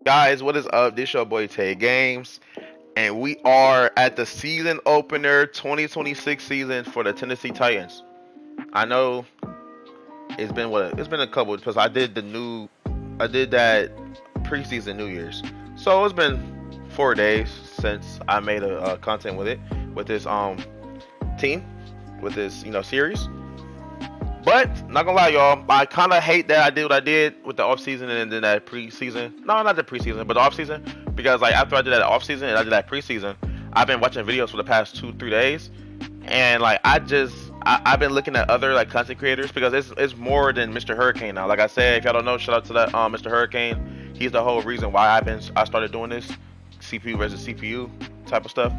Guys, what is up? This your boy Tay Games, and we are at the season opener 2026 season for the Tennessee Titans. I know it's been it's been a couple because I did that preseason New Year's, so it's been 4 days since I made a content with it with this team with this series. But not gonna lie, y'all, I kind of hate that I did what I did with the off season and then that preseason. No, not the preseason, but the off season. Because like after I did that off season and I did that preseason, I've been watching videos for the past 2 3 days, and like I've been looking at other like content creators because it's more than Mr. Hurricane now. Like I said, if y'all don't know, shout out to that Mr. Hurricane. He's the whole reason why I started doing this CPU versus CPU type of stuff.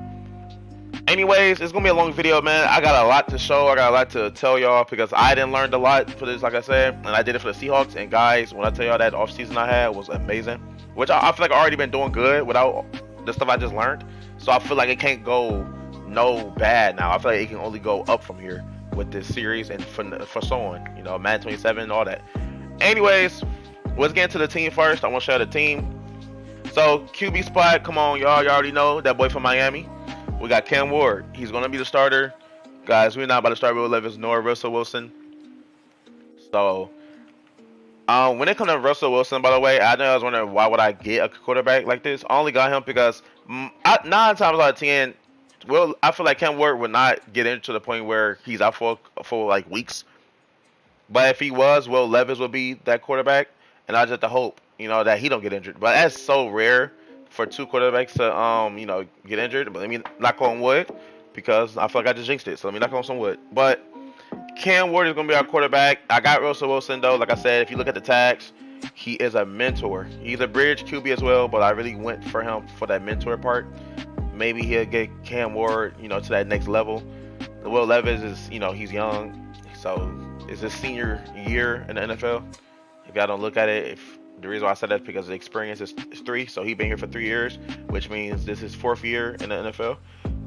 Anyways, it's gonna be a long video, man. I got a lot to show. I got a lot to tell y'all because I didn't learn a lot for this, like I said, and I did it for the Seahawks. And guys, when I tell y'all that off season I had was amazing, which I feel like I already been doing good without the stuff I just learned. So I feel like it can't go no bad now. I feel like it can only go up from here with this series and for so on. Madden 27 and all that. Anyways, let's get into the team first. I want to show you the team. So QB spot, come on, y'all. You already know that boy from Miami. We got Cam Ward. He's going to be the starter. Guys, we're not about to start Will Levis nor Russell Wilson. So, when it comes to Russell Wilson, by the way, I know I was wondering why would I get a quarterback like this. I only got him because 9 times out of 10, I feel like Cam Ward would not get into the point where he's out for like weeks. But if he was, Will Levis would be that quarterback. And I just have to hope, that he don't get injured. But that's so rare for two quarterbacks to get injured. But let me knock on wood because I feel like I just jinxed it. So let me knock on some wood. But Cam Ward is gonna be our quarterback. I got Russell Wilson though. Like I said, if you look at the tags, he is a mentor. He's a bridge QB as well, but I really went for him for that mentor part. Maybe he'll get Cam Ward, to that next level. The Will Levis is, he's young, so it's his senior year in the NFL. If y'all don't look at it, the reason why I said that is because the experience is 3, so he's been here for 3 years, which means this is 4th year in the NFL.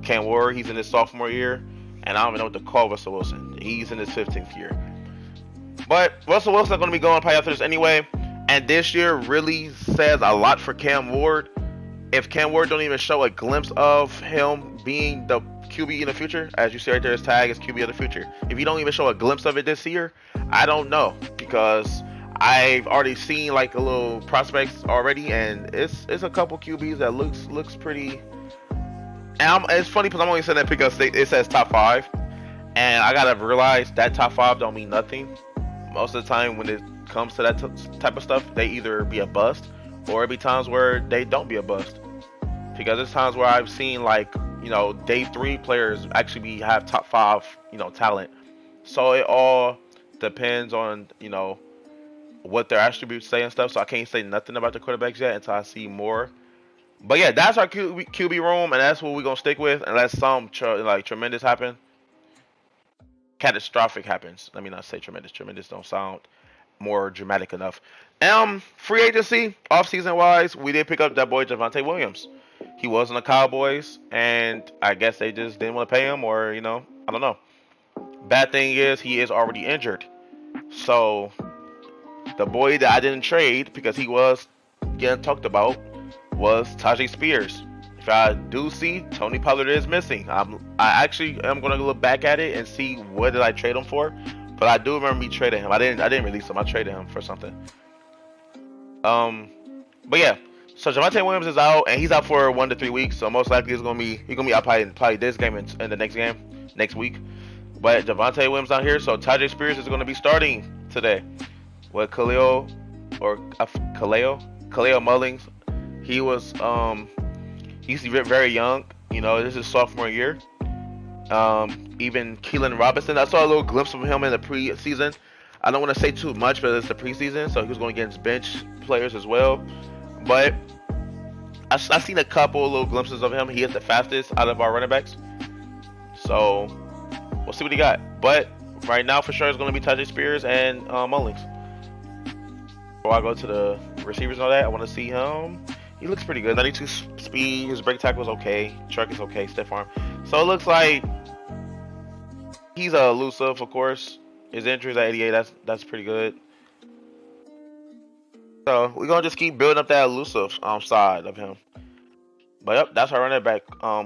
Cam Ward, he's in his sophomore year, and I don't even know what to call Russell Wilson. He's in his 15th year. But Russell Wilson's going to be going probably after this anyway, and this year really says a lot for Cam Ward. If Cam Ward don't even show a glimpse of him being the QB in the future, as you see right there, his tag is QB of the future. If you don't even show a glimpse of it this year, I don't know, because I've already seen like a little prospects already, and it's a couple QBs that looks pretty. And it's funny because I'm only saying that because it says top 5, and I gotta realize that top 5 don't mean nothing. Most of the time when it comes to that type of stuff, they either be a bust or it be times where they don't be a bust. Because there's times where I've seen like day 3 players actually have top 5 talent. So it all depends on what their attributes say and stuff. So I can't say nothing about the quarterbacks yet until I see more. But yeah, that's our QB room, and that's what we're gonna stick with unless some tremendous happen, catastrophic happens. Let me not say tremendous. Tremendous don't sound more dramatic enough. Free agency, off season wise, we did pick up that boy Javonte Williams. He was on the Cowboys, and I guess they just didn't want to pay him, or I don't know. Bad thing is he is already injured, so the boy that I didn't trade because he was getting talked about was Tajay Spears. If I do see Tony Pollard is missing, I actually am gonna look back at it and see what did I trade him for. But I do remember me trading him. I didn't release him. I traded him for something. But yeah. So Javonte Williams is out, and he's out for 1 to 3 weeks. So most likely he's gonna be out probably this game and the next game next week. But Javonte Williams out here, so Tajay Spears is gonna be starting today with Khalil Mullings. He was he's very young. This is sophomore year. Even Keelan Robinson, I saw a little glimpse of him in the preseason. I don't want to say too much, but it's the preseason, so he was going against bench players as well. But I've seen a couple little glimpses of him. He is the fastest out of our running backs. So we'll see what he got. But right now, for sure, it's going to be Tajay Spears and Mullings. Before I go to the receivers and all that, I want to see him. He looks pretty good. 92 speed. His break tackle is okay. Truck is okay. Stiff arm. So it looks like he's elusive, of course. His injury is at 88. That's pretty good. So we're gonna just keep building up that elusive side of him. But yep, that's our running back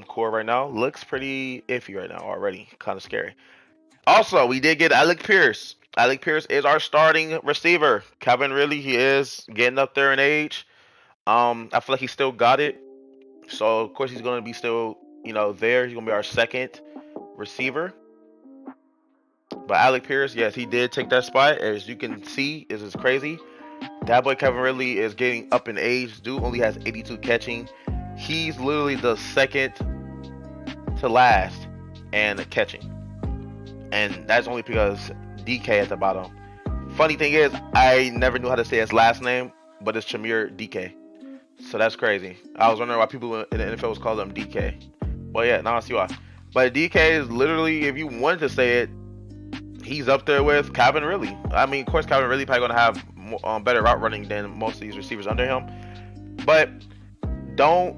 core right now. Looks pretty iffy right now already. Kind of scary. Also, we did get Alec Pierce. Alec Pierce is our starting receiver. Calvin Ridley, he is getting up there in age. I feel like he still got it. So of course he's gonna be still, there. He's gonna be our second receiver. But Alec Pierce, yes, he did take that spot. As you can see, this is crazy. That boy Kevin Ridley is getting up in age. Dude only has 82 catching. He's literally the second to last and catching. And that's only because DK at the bottom. Funny thing is, I never knew how to say his last name, but it's Chamir DK. So that's crazy. I was wondering why people in the NFL was calling him DK. Well, yeah, now I see why. But DK is literally, if you wanted to say it, he's up there with Calvin Ridley. I mean, of course, Calvin Ridley probably gonna have better route running than most of these receivers under him. But don't.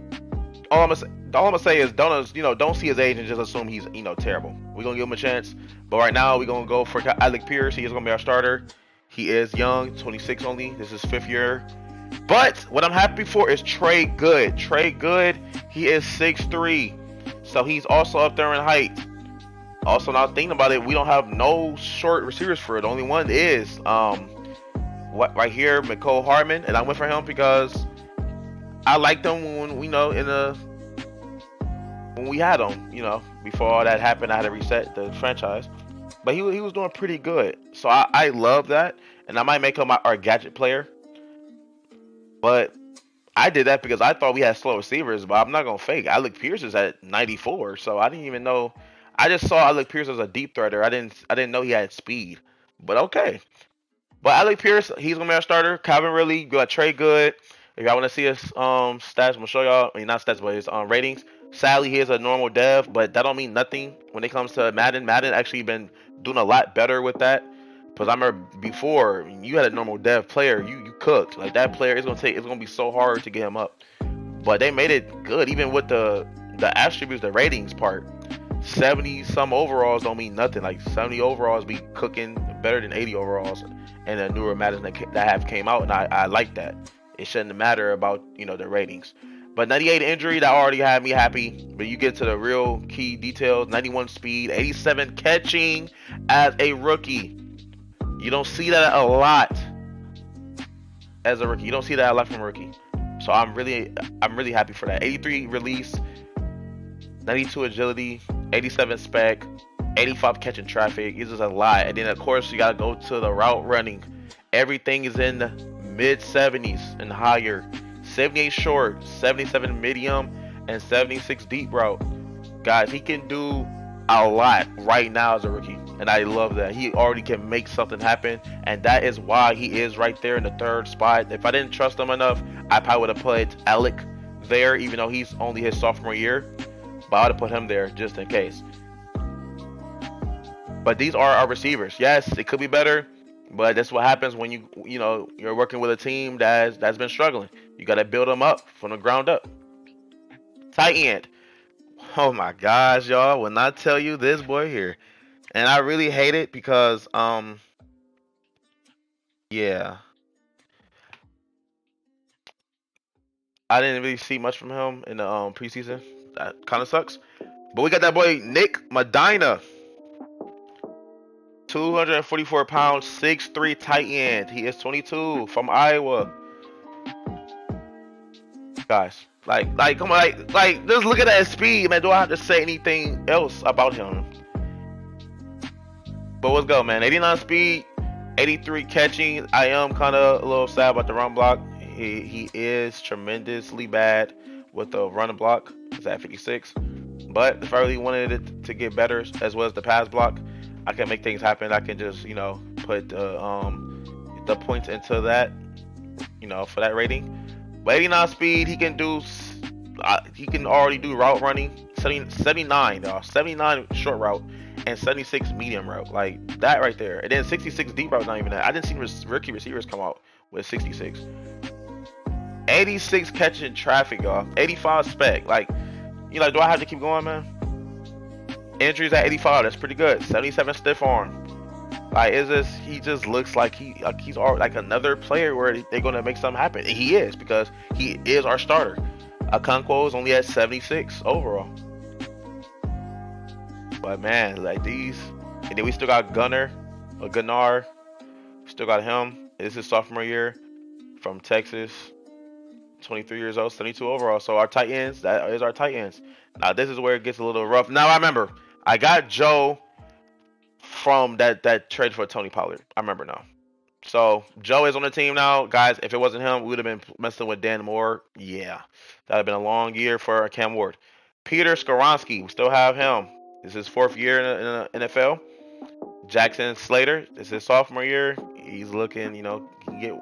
All I'm gonna say is don't see his age and just assume he's terrible. We're gonna give him a chance. But right now we're gonna go for Alec Pierce. He is gonna be our starter. He is young, 26 only. This is 5th year. But what I'm happy for is Trey Good. Trey Good, he is 6'3", so he's also up there in height. Also, now thinking about it, we don't have no short receivers for it. The only one is right here, Mecole Hardman, and I went for him because I liked him when when we had him. Before all that happened, I had to reset the franchise. But he was doing pretty good, so I love that, and I might make him our gadget player. But I did that because I thought we had slow receivers, but I'm not gonna fake. Alec Pierce is at 94, so I didn't even know. I just saw Alec Pierce as a deep threader. I didn't know he had speed. But okay. But Alec Pierce, he's gonna be our starter. Calvin Ridley, you got Trey Good. If y'all want to see his stats, I'm gonna show y'all. I mean, not stats, but his ratings. Sadly, he is a normal dev, but that don't mean nothing when it comes to Madden. Madden actually been doing a lot better with that. Because I remember before you had a normal dev player, you cooked. Like that player, it's gonna be so hard to get him up. But they made it good, even with the attributes, the ratings part. 70 some overalls don't mean nothing. Like 70 overalls be cooking better than 80 overalls and the newer Madden that have came out, and I like that. It shouldn't matter about the ratings. But 98 injury, that already had me happy. But you get to the real key details: 91 speed, 87 catching as a rookie. You don't see that a lot as a rookie. You don't see that a lot from a rookie. So I'm really happy for that. 83 release, 92 agility, 87 spec, 85 catching traffic. It's just a lot. And then of course you gotta go to the route running. Everything is in the mid 70s and higher. 78 short, 77 medium, and 76 deep route. Guys, he can do a lot right now as a rookie, and I love that. He already can make something happen, and that is why he is right there in the 3rd spot. If I didn't trust him enough, I probably would have put Alec there, even though he's only his sophomore year. But I would have put him there just in case. But these are our receivers. Yes, it could be better, but that's what happens when you're working with a team that's been struggling. You got to build them up from the ground up. Tight end. Oh my gosh, y'all, when I tell you this boy here, and I really hate it because yeah, I didn't really see much from him in the preseason. That kind of sucks. But we got that boy Nick Medina, 244 pounds, 6'3" tight end. He is 22 from Iowa. Guys, like, come on, like, just look at that speed, man. Do I have to say anything else about him? But let's go, man. 89 speed, 83 catching. I am kind of a little sad about the run block. He is tremendously bad with the run block. It's at 56. But if I really wanted it to get better, as well as the pass block, I can make things happen. I can just, put the points into that, for that rating. But 89 speed, he can already do route running. 79, y'all. 79 short route and 76 medium route. Like that right there. And then 66 deep route, not even that. I didn't see rookie receivers come out with 66. 86 catching traffic, y'all. 85 spec. Like, do I have to keep going, man? Injuries at 85, that's pretty good. 77 stiff arm. Like, is this? He just looks like he's like another player where they're gonna make something happen. And he is, because he is our starter. Okonkwo is only at 76 overall. But man, like these, and then we still got Gunnar. We still got him. This is his sophomore year from Texas. 23 years old, 72 overall. So our tight ends, that is our tight ends. Now this is where it gets a little rough. Now I remember, I got Joe from that trade for Tony Pollard. I remember now. So Joe is on the team now, guys. If it wasn't him, we would have been messing with Dan Moore. Yeah, that'd have been a long year for Cam Ward. Peter Skoronski, we still have him. This is his fourth year in the NFL. Jackson Slater, this is his sophomore year. He's looking, he get,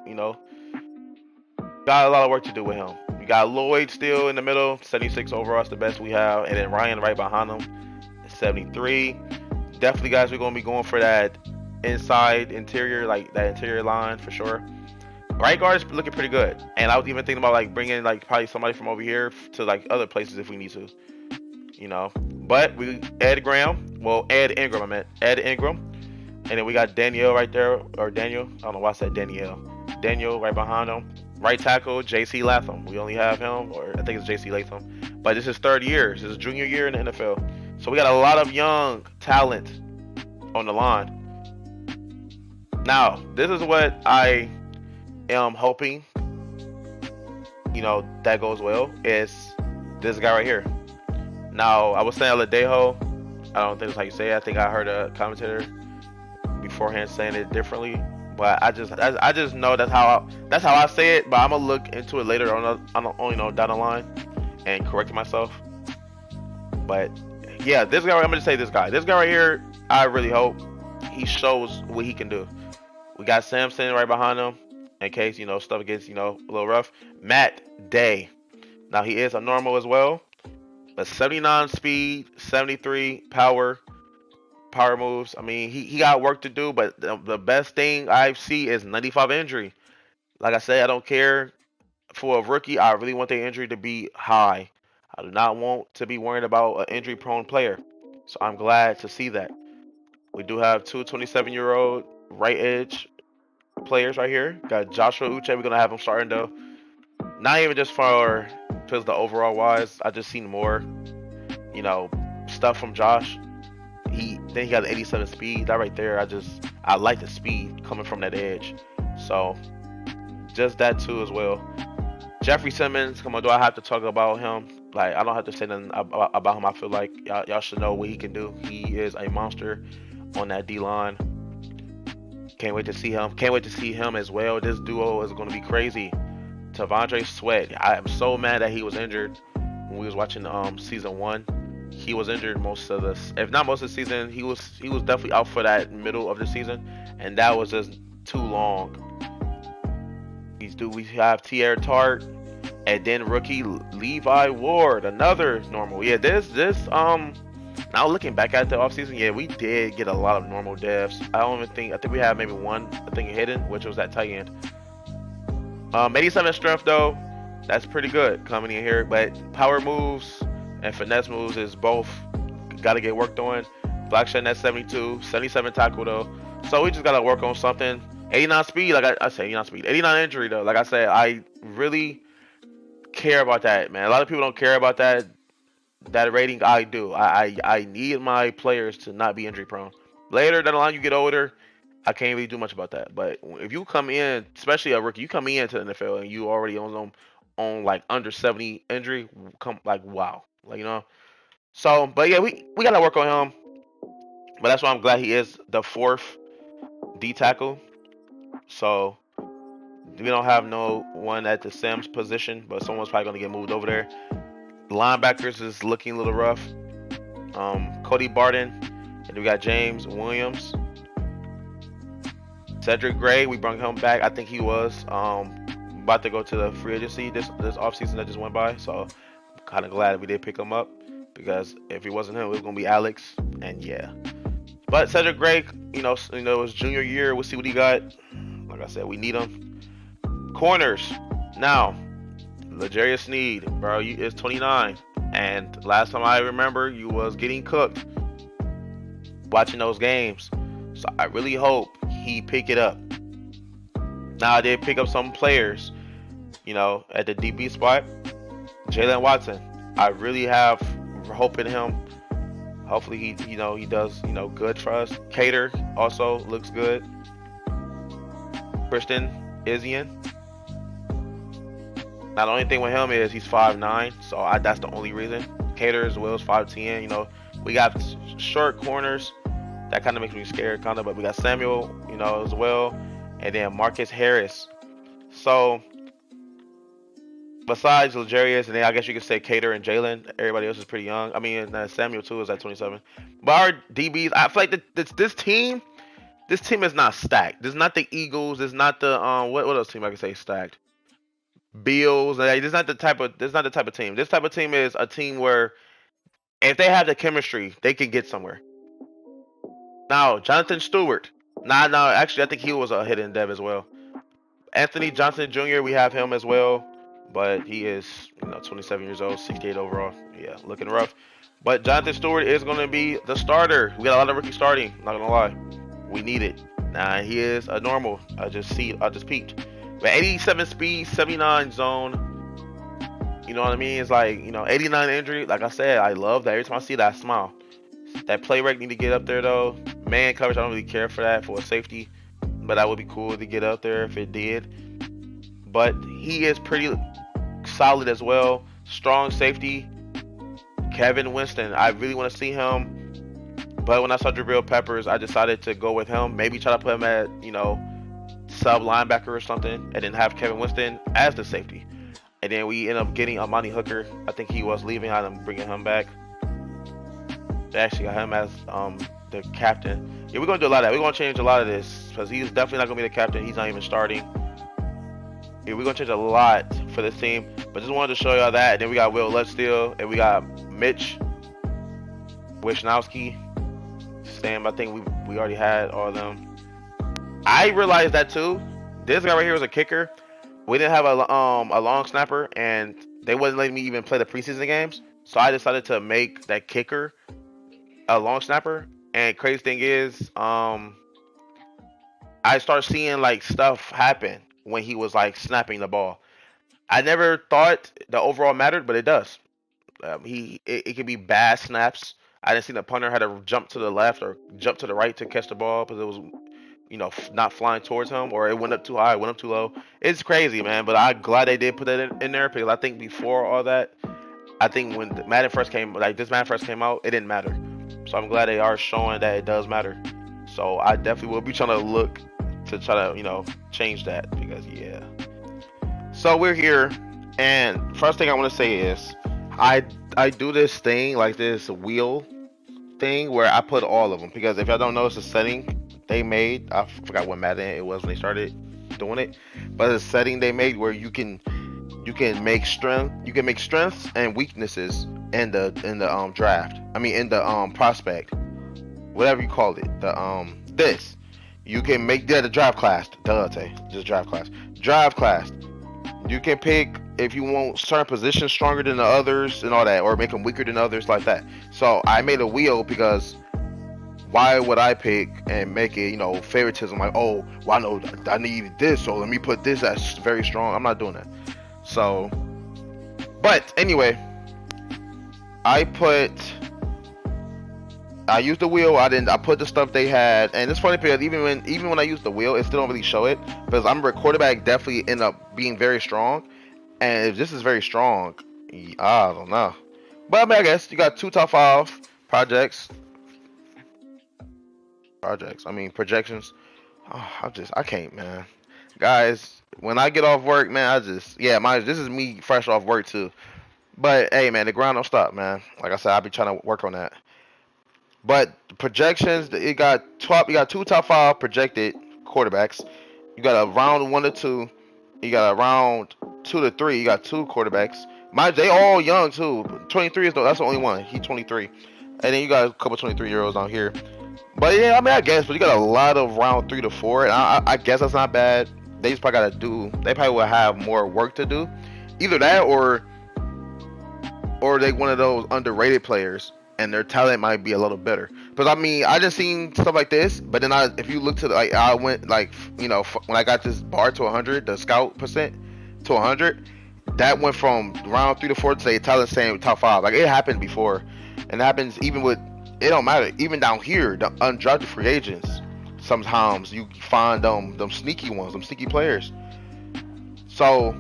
got a lot of work to do with him. We got Lloyd still in the middle, 76 overall, that's the best we have, and then Ryan right behind him, 73. Definitely, guys, we're gonna be going for that interior, like that interior line for sure. Right guard is looking pretty good, and I was even thinking about like bringing like probably somebody from over here to like other places if we need to, you know. But we Ed Ingram, I meant Ed Ingram, and then we got Danielle right there, or Daniel. I don't know why I said Danielle. Daniel right behind him. Right tackle, J.C. Latham. We only have him, or I think it's J.C. Latham. But this is third year. This is junior year in the NFL. So we got a lot of young talent on the line. Now, this is what I am hoping, that goes well, is this guy right here. Now, I was saying Aladejo. I don't think that's how you say it. I think I heard a commentator beforehand saying it differently. But I just know that's how I say it. But I'm gonna look into it later down the line and correct myself. But yeah, this guy. I'm gonna say this guy. This guy right here. I really hope he shows what he can do. We got Samson right behind him in case stuff gets a little rough. Matt Day. Now he is a normal as well, but 79 speed, 73 power moves. I mean, he got work to do, but the best thing I see is 95 injury. Like I said, I don't care for a rookie. I really want their injury to be high. I do not want to be worried about an injury-prone player. So I'm glad to see that. We do have two 27-year-old right edge players right here. Got Joshua Uche. We're gonna have him starting though. Not even just for because the overall wise. I just seen more, stuff from Josh. He got the 87 speed. That right there, I like the speed coming from that edge. So just that too as well. Jeffrey Simmons, come on, do I have to talk about him? Like, I don't have to say nothing about him. I feel like y'all should know what he can do. He is a monster on that D line. Can't wait to see him. Can't wait to see him as well. This duo is going to be crazy. Tavondre Sweat. I am so mad that he was injured when we was watching season 1. He was injured most of this, if not most of the season. He was definitely out for that middle of the season, and that was just too long. We have Tierre Tart, and then rookie Levi Ward, another normal. Yeah, this now looking back at the offseason, yeah, we did get a lot of normal devs. I think we have maybe one hidden, which was that tight end. 87 strength though, that's pretty good coming in here, but power moves and finesse moves is both got to get worked on. Black Shed at 72, 77 tackle though. So we just got to work on something. 89 speed, like I say 89 speed. 89 injury though. Like I said, I really care about that, man. A lot of people don't care about that rating. I do. I need my players to not be injury prone. Later down the line, you get older, I can't really do much about that. But if you come in, especially a rookie, you come into the NFL and you already on like under 70 injury, come like wow. Like, So, but yeah, we gotta work on him. But that's why I'm glad he is the 4th D tackle. So we don't have no one at the Sam's position, but someone's probably gonna get moved over there. Linebackers is looking a little rough. Cody Barton, and we got James Williams. Cedric Gray, we brought him back. I think he was about to go to the free agency this offseason that just went by. So I'm kind of glad we did pick him up, because if he wasn't him, it was gonna be Alex. And yeah, but Cedric Gray, his junior year, we'll see what he got. Like I said, we need him. Corners now. L'Jarius Sneed, bro, you is 29, and last time I remember, you was getting cooked watching those games. So I really hope he pick it up. Now I did pick up some players, at the DB spot. Jalen Watson. I really have hope in him. Hopefully he does, good for us. Cater also looks good. Christian Isian. Now the only thing with him is he's 5'9", so that's the only reason. Cater as well is 5'10". We got short corners. That kind of makes me scared, but we got Samuel, as well, and then Marcus Harris. So besides Legarius, and then I guess you could say Cater and Jalen, everybody else is pretty young. I mean, Samuel too is at 27. But our DBs, I feel like this team is not stacked. This is not the Eagles. This is not the what else team I can say stacked? Bills. Like, this is not the type of team. This type of team is a team where if they have the chemistry, they can get somewhere. Now, Jonathan Stewart. No, actually, I think he was a hidden dev as well. Anthony Johnson Jr., we have him as well, but he is, 27 years old, 68 overall. Yeah, looking rough. But Jonathan Stewart is going to be the starter. We got a lot of rookies starting, not going to lie. We need it. Nah, he is a normal. I just peeped. But 87 speed, 79 zone. You know what I mean? It's like, 89 injury. Like I said, I love that. Every time I see that, I smile. That play rate need to get up there, though. Man coverage, I don't really care for that for a safety. But that would be cool to get up there if it did. But he is pretty solid as well. Strong safety. Kevin Winston. I really want to see him. But when I saw Jabril Peppers, I decided to go with him. Maybe try to put him at, sub linebacker or something. And then have Kevin Winston as the safety. And then we end up getting Amani Hooker. I think he was leaving. I'm bringing him back. They actually got him as the captain. Yeah, we're going to do a lot of that. We're going to change a lot of this. Because he's definitely not going to be the captain. He's not even starting. Yeah, we're going to change a lot for this team. But just wanted to show y'all that. And then we got Will Lutstill. And we got Mitch Wisnowski. Sam, I think we already had all of them. I realized that too. This guy right here was a kicker. We didn't have a long snapper. And they wasn't letting me even play the preseason games. So I decided to make that kicker a long snapper. And crazy thing is, I start seeing like stuff happen when he was like snapping the ball. I never thought the overall mattered, but it does. It can be bad snaps. I didn't see the punter had to jump to the left or jump to the right to catch the ball because it was, not flying towards him, or it went up too high, it went up too low. It's crazy, man. But I'm glad they did put that in there because I think before all that, I think when this Madden first came out, it didn't matter. So I'm glad they are showing that it does matter. So I definitely will be trying to look to try to, change that because, yeah. So we're here, and first thing I want to say is I do this thing, like this wheel thing, where I put all of them because if y'all don't know, it's a setting they made. I forgot what Madden it was when they started doing it, but it's a setting they made where you can make strengths and weaknesses in the draft. I mean in the prospect, whatever you call it. This you can make the draft class. Just draft class. Draft class. You can pick if you want certain positions stronger than the others and all that, or make them weaker than others like that. So I made a wheel because why would I pick and make it, favoritism? Like, oh, well, I know I need this, so let me put this that's very strong. I'm not doing that. So, but anyway, I used the wheel. I put the stuff they had, and it's funny because even when I use the wheel, it still don't really show it because I'm a quarterback definitely end up being very strong, and if this is very strong, I don't know. But I mean, I guess you got 2 top 5 projections. Oh, I can't, man. Guys, when I get off work, man, this is me fresh off work too. But hey, man, the grind don't stop, man. Like I said, I'll be trying to work on that. But projections, you got 2 top 5 projected quarterbacks. You got a round 1 to 2. You got a round 2 to 3. You got 2 quarterbacks. They all young too. 23 that's the only one. He's 23. And then you got a couple 23-year-olds on here. But yeah, I mean, I guess, but you got a lot of round 3 to 4, and I guess that's not bad. They just probably they probably will have more work to do. Either that or they one of those underrated players and their talent might be a little better. But I mean, I just seen stuff like this. But then if you look to I went like when I got this bar to 100, the scout percent to 100, that went from round 3 to 4 to the talent saying top five. Like it happened before, and it happens even with it don't matter. Even down here, the undrafted free agents, sometimes you find them sneaky ones, them sneaky players. So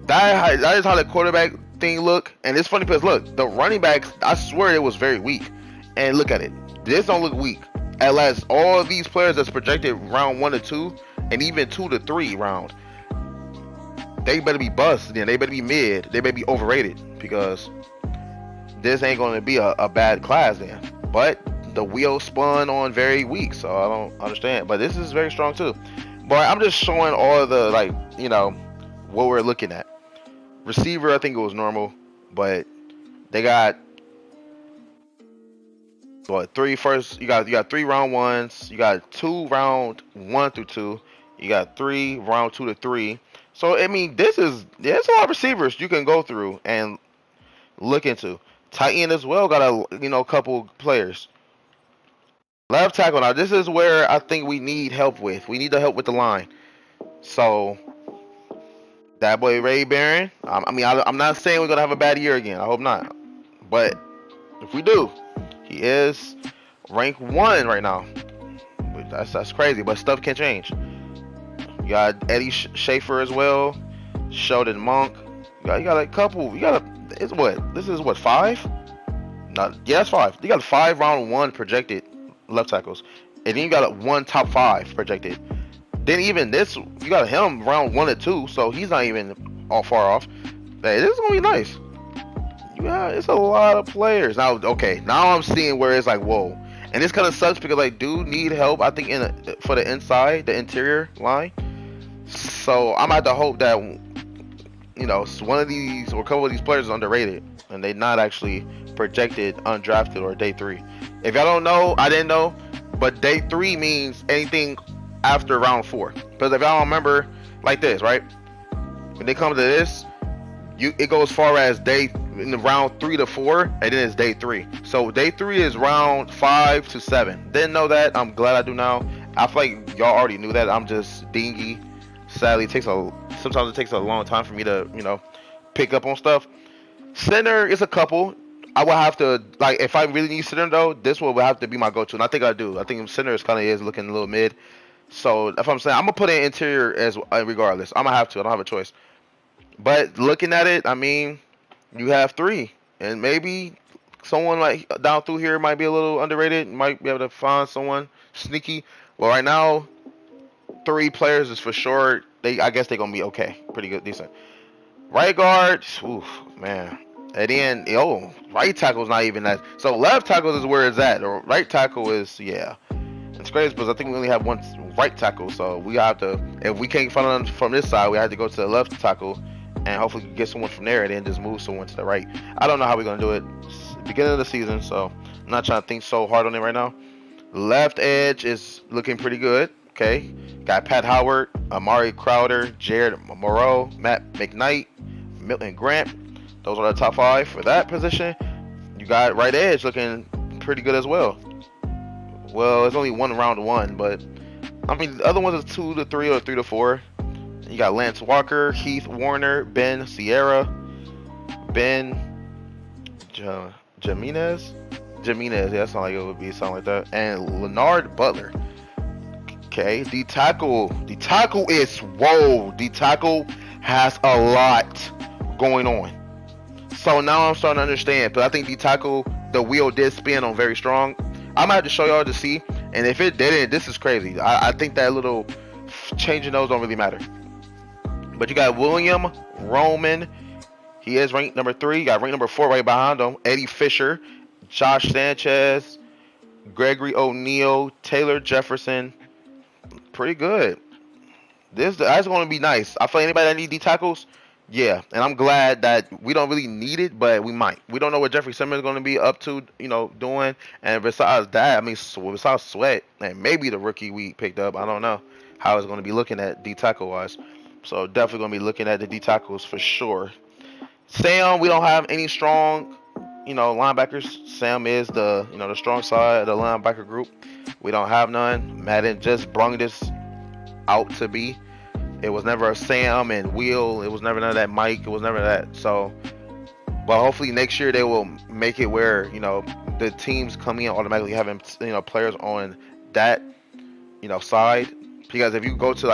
that is how the quarterback thing look. And it's funny because look, the running backs, I swear it was very weak. And look at it. This don't look weak. At last, all of these players that's projected round 1 to 2 and even 2 to 3 round, they better be bust. Then they better be mid. They better be overrated because this ain't going to be a bad class then. But the wheel spun on very weak, so I don't understand. But this is very strong too. But I'm just showing all the what we're looking at. Receiver, I think it was normal, but they got what three first? You got 3 round 1s. You got 2 round 1 through 2. You got 3 round 2 to 3. So I mean, there's a lot of receivers you can go through and look into. Tight end as well got a couple players. Left tackle now. This is where I think we need help with. We need the help with the line. So that boy Ray Barron. I'm not saying we're gonna have a bad year again. I hope not. But if we do, he is rank 1 right now. That's crazy. But stuff can change. You got Eddie Schaefer as well. Sheldon Monk. You got a couple. It's what? This is what 5? Not yeah, that's 5. You got 5 round 1 projected left tackles, and then you got a 1 top 5 projected. Then even this, you got him round 1 to 2, so he's not even all far off. Hey, this is gonna be nice. Yeah, it's a lot of players now. Okay, now I'm seeing where it's like whoa, and this kind of sucks because I do need help. I think for the inside, the interior line. So I'm gonna have to hope that one of these or a couple of these players is underrated and they're not actually projected undrafted or day 3. If y'all don't know, I didn't know, but day 3 means anything after round 4. Because if y'all don't remember, like this, right? When they come to this, it goes far as in the round 3 to 4, and then it's day 3. So day 3 is round 5 to 7. Didn't know that. I'm glad I do now. I feel like y'all already knew that. I'm just dingy. Sadly, sometimes it takes a long time for me to pick up on stuff. Center is a couple. I would have to if I really need center though, this one would have to be my go-to, and I think I do. I think center is looking a little mid. So if I'm saying I'm gonna put in interior as regardless, I'm gonna have to. I don't have a choice. But looking at it, I mean, you have 3, and maybe someone like down through here might be a little underrated. Might be able to find someone sneaky. Well, right now, 3 players is for sure. I guess they're gonna be okay, pretty good, decent. Right guard, oof, man. And then, right tackle's not even that. So left tackle is where it's at. Or right tackle is, yeah. It's crazy because I think we only have 1 right tackle. So we have to, if we can't find from this side, we have to go to the left tackle and hopefully get someone from there and then just move someone to the right. I don't know how we're going to do it. It's the beginning of the season, so I'm not trying to think so hard on it right now. Left edge is looking pretty good. Okay. Got Pat Howard, Amari Crowder, Jared Moreau, Matt McKnight, Milton Grant. Those are the top 5 for that position. You got right edge looking pretty good as well. Well, it's only 1 round 1, but I mean the other ones is 2 to 3 or 3 to 4. You got Lance Walker, Heath Warner, Ben Sierra, Ben Jimenez. Yeah, that sounds like it would be something like that. And Leonard Butler. Okay, the tackle is whoa. The tackle has a lot going on. So now I'm starting to understand. But I think the tackle, the wheel did spin on very strong. I'm gonna have to show y'all to see. And if it didn't, this is crazy. I think that little changing those don't really matter. But you got William Roman. He is ranked number 3. You got ranked number 4 right behind him. Eddie Fisher, Josh Sanchez, Gregory O'Neal, Taylor Jefferson. Pretty good. That's going to be nice. I feel like anybody that need D tackles, yeah. And I'm glad that we don't really need it, but we might. We don't know what Jeffrey Simmons is going to be up to, doing. And besides that, I mean, besides Sweat and maybe the rookie we picked up, I don't know how it's going to be looking at D tackle wise. So definitely going to be looking at the D tackles for sure. Sam, we don't have any strong, linebackers. Sam is the strong side of the linebacker group. We don't have none. Madden just brung this out to be. It was never a Sam and Will. It was never none of that Mike. It was never that. So, but hopefully next year they will make it where the teams coming in automatically having players on that side. Because if you go to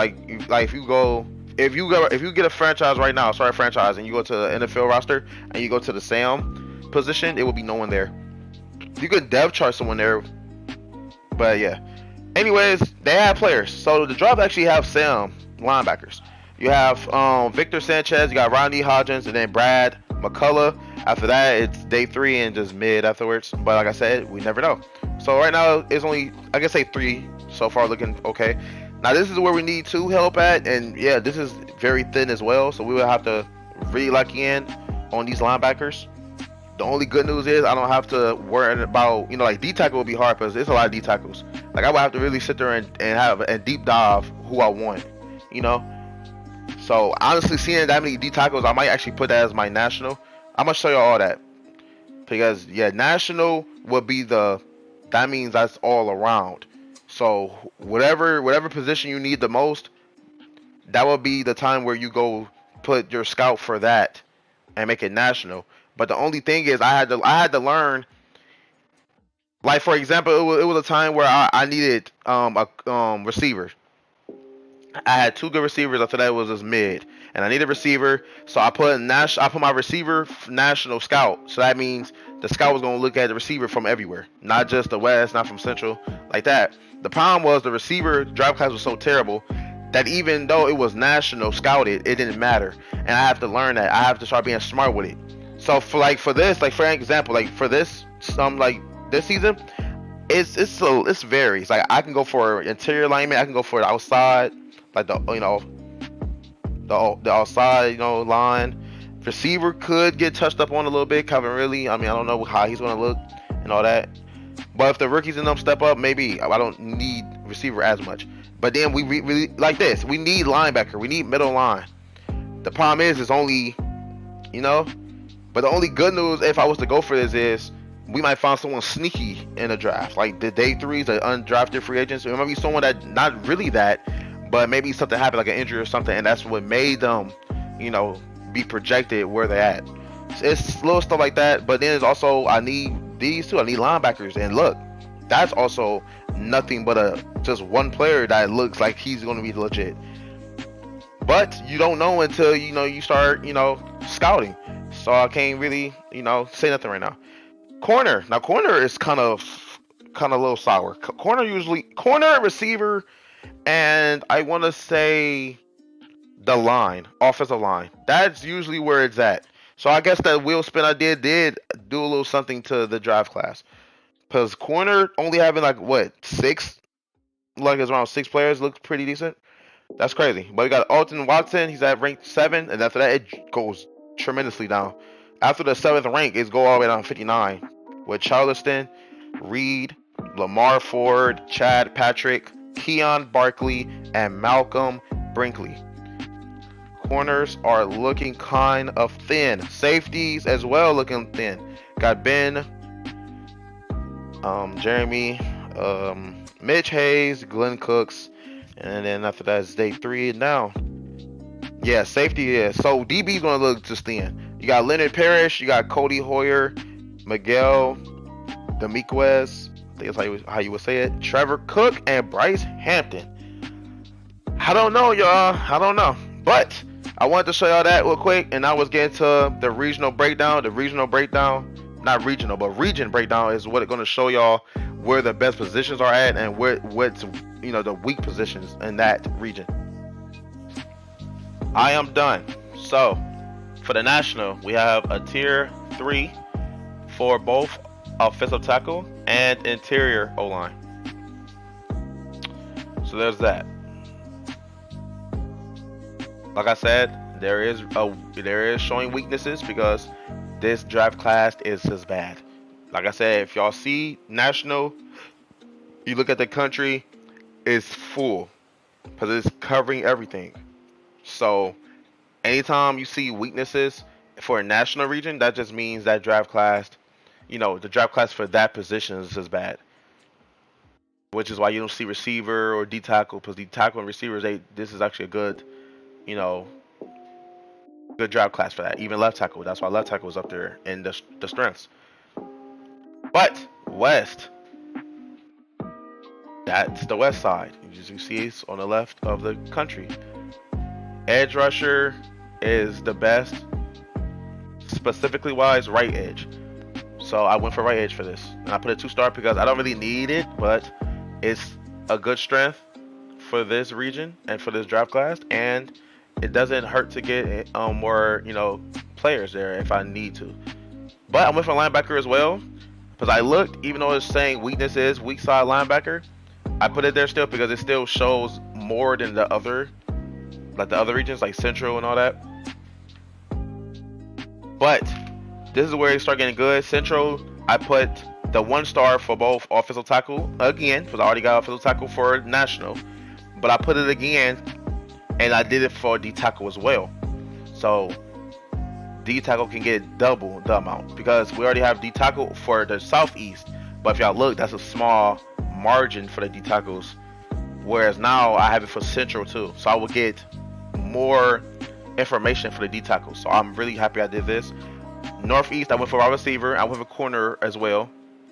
if you get a franchise right now, sorry franchise, and you go to the NFL roster and you go to the Sam position, it will be no one there. You could dev chart someone there, but yeah. Anyways, they have players. So the draft actually have Sam linebackers. You have Victor Sanchez, you got Rodney Hodgins, and then Brad McCullough. After that, it's day 3 and just mid afterwards. But like I said, we never know. So right now, it's only, I can say 3 so far looking okay. Now this is where we need 2 help at, and yeah, this is very thin as well. So we will have to really lock in on these linebackers. The only good news is I don't have to worry about, like D tackle will be hard because there's a lot of D tackles. Like I would have to really sit there and have a deep dive who I want, So honestly, seeing that many D tackles, I might actually put that as my national. I'm gonna show you all that because yeah, national would be that means that's all around. So whatever position you need the most, that would be the time where you go put your scout for that and make it national. But the only thing is, I had to learn. Like for example, it was a time where I needed a receiver. I had 2 good receivers. After that, it was just mid, and I needed a receiver. So I put my receiver national scout. So that means the scout was gonna look at the receiver from everywhere, not just the West, not from Central, like that. The problem was the receiver draft class was so terrible that even though it was national scouted, it didn't matter. And I have to learn that. I have to start being smart with it. So for this, like for example, like for this this season, it's varies. Like I can go for interior alignment, I can go for the outside, like the outside line. Receiver could get touched up on a little bit. Calvin Ridley, I don't know how he's gonna look and all that. But if the rookies in them step up, maybe I don't need receiver as much. But then we really like this. We need linebacker. We need middle line. The problem is, it's only, But the only good news, if I was to go for this, is we might find someone sneaky in the draft. Like the day 3s, the undrafted free agents. It might be someone that not really that, but maybe something happened, like an injury or something, and that's what made them, be projected where they're at. It's little stuff like that. But then there's also, I need these two. I need linebackers. And look, that's also nothing but just one player that looks like he's going to be legit. But you don't know until you start scouting. So I can't really say nothing right now. Corner. Now corner is kind of a little sour. Corner, receiver, and I want to say the line, offensive line. That's usually where it's at. So I guess that wheel spin I did do a little something to the draft class. Because corner only having like what 6, like it's around 6 players looks pretty decent. That's crazy. But we got Alton Watson. He's at rank 7, and after that it goes tremendously down. After the 7th rank, it's go all the way down to 59 with Charleston, Reed, Lamar Ford, Chad Patrick, Keon Barkley, and Malcolm Brinkley. Corners are looking kind of thin. Safeties as well looking thin. Got Ben, Jeremy, Mitch Hayes, Glenn Cooks, and then after that it's day 3 now. Yeah, safety is. So DB's gonna look just thin. You got Leonard Parrish, you got Cody Hoyer, Miguel Dominguez, I think that's how you would say it. Trevor Cook and Bryce Hampton. I don't know, y'all. I don't know. But I wanted to show y'all that real quick, and I was getting to the regional breakdown. The regional breakdown, not regional, but region breakdown is what it's gonna show y'all where the best positions are at and what's the weak positions in that region. I am done. So for the national, we have a tier 3 for both offensive tackle and interior O-line. So there's that. Like I said, there is showing weaknesses because this draft class is just bad. Like I said, if y'all see national, you look at the country, it's full because it's covering everything. So anytime you see weaknesses for a national region, that just means that draft class, the draft class for that position is as bad. Which is why you don't see receiver or D tackle, because D tackle and receivers, this is actually a good, you know, good draft class for that. Even left tackle, that's why left tackle is up there in the strengths. But West, that's the West side. As you see, it's on the left of the country. Edge rusher is the best, specifically wise, right edge. So I went for right edge for this, and I put a 2-star because I don't really need it, but it's a good strength for this region and for this draft class, and it doesn't hurt to get more players there if I need to. But I went for linebacker as well because I looked, even though it's saying weakness is weak side linebacker, I put it there still because it still shows more than the other regions like Central and all that. But this is where it start getting good. Central, I put the 1-star for both offensive tackle again because I already got offensive tackle for national, but I put it again, and I did it for D tackle as well. So D tackle can get double the amount because we already have D tackle for the Southeast. But if y'all look, that's a small margin for the D tackles, whereas now I have it for Central too. So I will get more information for the D tackle. So I'm really happy I did this. Northeast, I went for wide receiver. I went for corner as well,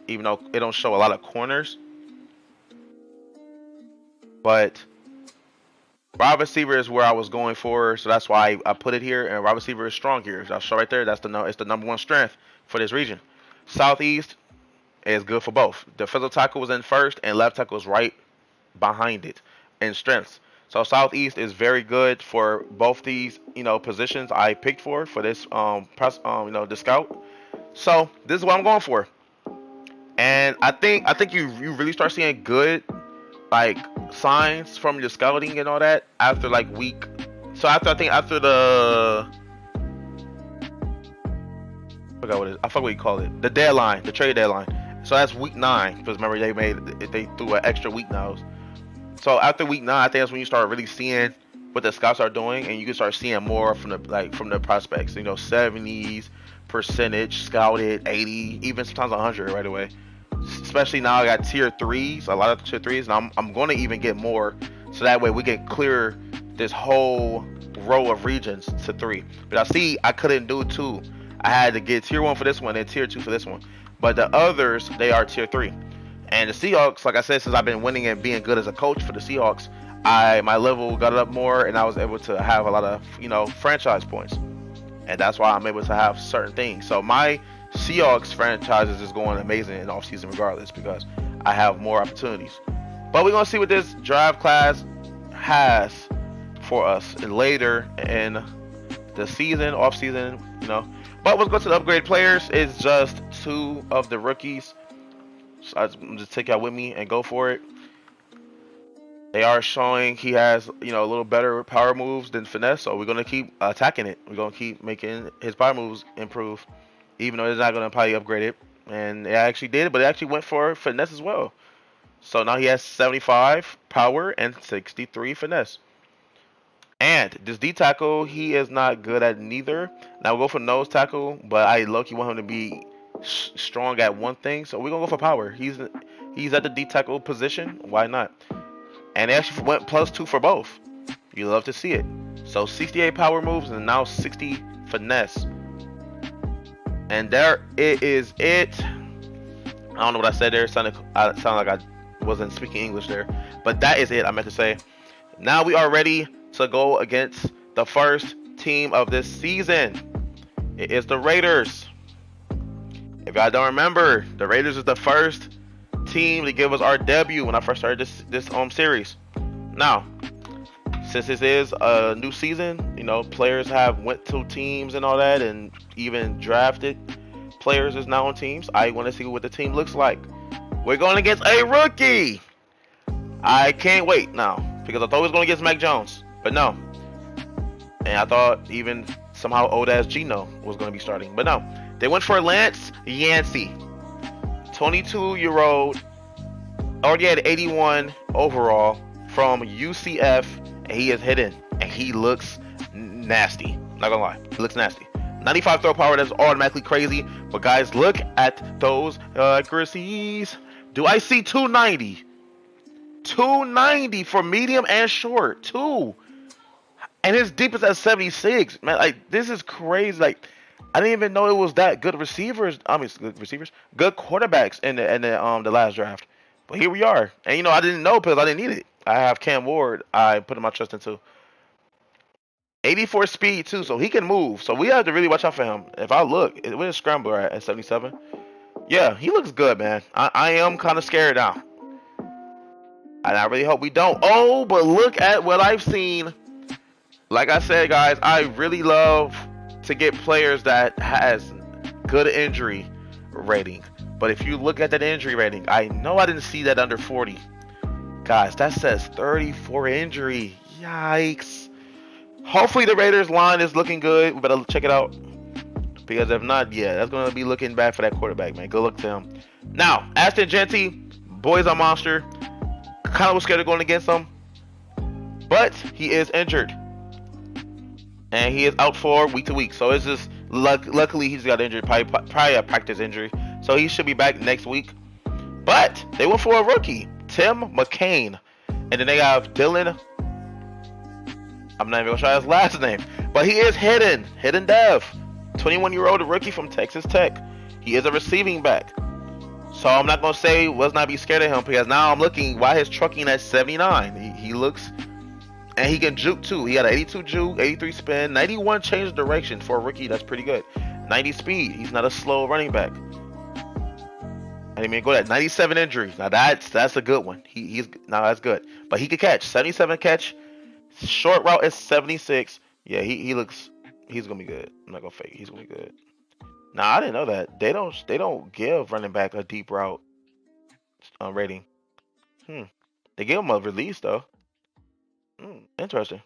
even though it don't show a lot of corners. But wide receiver is where I was going for, so that's why I put it here. And wide receiver is strong here. So I'll show right there. It's the number 1 strength for this region. Southeast is good for both. Defensive tackle was in first, and left tackle is right behind it in strengths. So Southeast is very good for both these, positions I picked for this the scout. So this is what I'm going for. And I think you really start seeing good signs from your scouting and all that after week. So after the I forgot what you call it. The deadline, the trade deadline. So that's week 9 because remember they threw an extra week now. So after week 9, I think that's when you start really seeing what the scouts are doing, and you can start seeing more from the prospects. 70s percentage scouted, 80, even sometimes 100 right away. Especially now I got tier 3s, a lot of tier 3s, and I'm going to even get more, so that way we can clear this whole row of regions to 3. But I see I couldn't do 2. I had to get tier 1 for this one and tier 2 for this one. But the others, they are tier 3. And the Seahawks, like I said, since I've been winning and being good as a coach for the Seahawks, my level got up more, and I was able to have a lot of franchise points, and that's why I'm able to have certain things. So my Seahawks franchises is going amazing in offseason regardless because I have more opportunities. But we're gonna see what this draft class has for us later in the season, offseason, But let's go to the upgrade players. It's just 2 of the rookies. So I'm just take y'all with me and go for it. They are showing he has, a little better power moves than finesse, so we're gonna keep attacking it. We're gonna keep making his power moves improve, even though it's not gonna probably upgrade it. And it actually did, but it actually went for finesse as well. So now he has 75 power and 63 finesse. And this D tackle, he is not good at neither. Now we'll go for nose tackle, but I low-key want him to be strong at one thing, so we're gonna go for power. He's at the D tackle position. Why not? And they actually went +2 for both. You love to see it. So 68 power moves and now 60 finesse. And there it is. I don't know what I said there. It sounded like I wasn't speaking English there, but that is it. I meant to say. Now we are ready to go against the first team of this season. It is the Raiders. If y'all don't remember, the Raiders is the first team to give us our debut when I first started this series. Now, since this is a new season, players have went to teams and all that, and even drafted players is now on teams. I want to see what the team looks like. We're going against a rookie. I can't wait now because I thought we was going against Mac Jones, but no. And I thought even somehow old ass Gino was going to be starting, but no. They went for Lance Yancey, 22-year-old, already had 81 overall from UCF, and he is hidden, and he looks nasty. Not gonna lie, he looks nasty. 95 throw power, that's automatically crazy. But guys, look at those accuracies. Do I see 290? 290 for medium and short. Two. And his deep is at 76. Man, like, this is crazy. Like, I didn't even know it was that good receivers. I mean, good receivers, good quarterbacks in the last draft. But here we are. And I didn't know because I didn't need it. I have Cam Ward. I put my trust into 84 speed too, so he can move. So we have to really watch out for him. If I look, with a scrambler at 77, yeah, he looks good, man. I am kind of scared now, and I really hope we don't. Oh, but look at what I've seen. Like I said, guys, I really love to get players that has good injury rating. But if you look at that injury rating, I know I didn't see that under 40. Guys, that says 34 injury. Yikes. Hopefully the Raiders line is looking good. We better check it out. Because if not, yeah, that's going to be looking bad for that quarterback, man. Good luck to him. Now, Ashton Genty, boy's a monster. Kind of was scared of going against him. But he is injured. And he is out for week to week. So it's just, luckily he's got injured. Probably a practice injury. So he should be back next week. But they went for a rookie, Tim McCain. And then they have Dylan. I'm not even going to try his last name. But he is Hidden Dev. 21-year-old rookie from Texas Tech. He is a receiving back. So I'm not going to say let's not be scared of him. Because now I'm looking why his trucking at 79. He looks... And he can juke too. He got an 82 juke, 83 spin, 91 change direction for a rookie. That's pretty good. 90 speed. He's not a slow running back. I didn't even go that 97 injuries. Now that's a good one. That's good. But he could catch 77 catch. Short route is 76. Yeah, he's gonna be good. I'm not gonna fake. He's gonna be good. Now I didn't know that they don't give running back a deep route rating. They give him a release though. Interesting.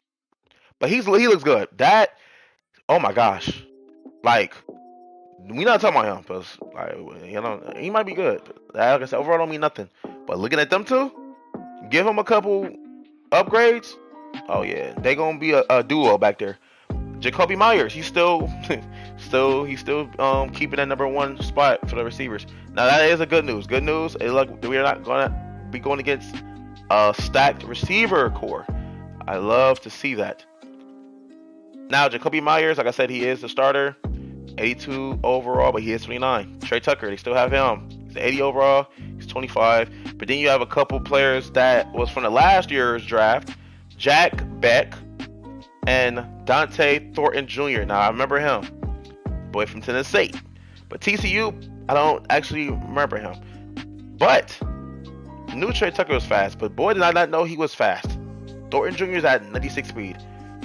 But he looks good. That, oh my gosh, like we not talking about him because he might be good. Like I said, overall don't mean nothing. But looking at them two, give him a couple upgrades. Oh yeah, they gonna be a duo back there. Jacoby Myers, he's still keeping that number one spot for the receivers. Now that is a good news. Good news. Look, we are not gonna be going against a stacked receiver core. I love to see that. Now, Jacoby Myers, like I said, he is the starter. 82 overall, but he is 29. Trey Tucker, they still have him. He's 80 overall. He's 25. But then you have a couple players that was from the last year's draft. Jack Beck and Dante Thornton Jr. Now, I remember him. Boy from Tennessee. But TCU, I don't actually remember him. But knew Trey Tucker was fast. But boy, did I not know he was fast. Thornton Jr. is at 96 speed.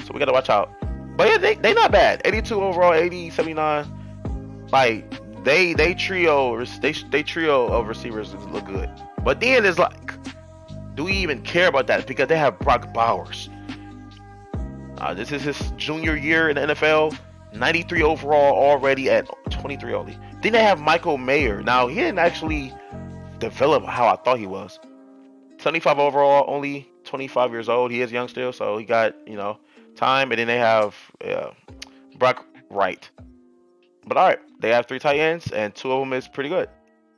So we got to watch out. But yeah, they not bad. 82 overall, 80, 79. Like, they trio of receivers look good. But then it's like, do we even care about that? Because they have Brock Bowers. This is his junior year in the NFL. 93 overall already at 23 only. Then they have Michael Mayer. Now, he didn't actually develop how I thought he was. 75 overall, only 25 years old. He is young still, so he got, time. And then they have Brock Wright. But all right, they have 3 tight ends, and 2 of them is pretty good.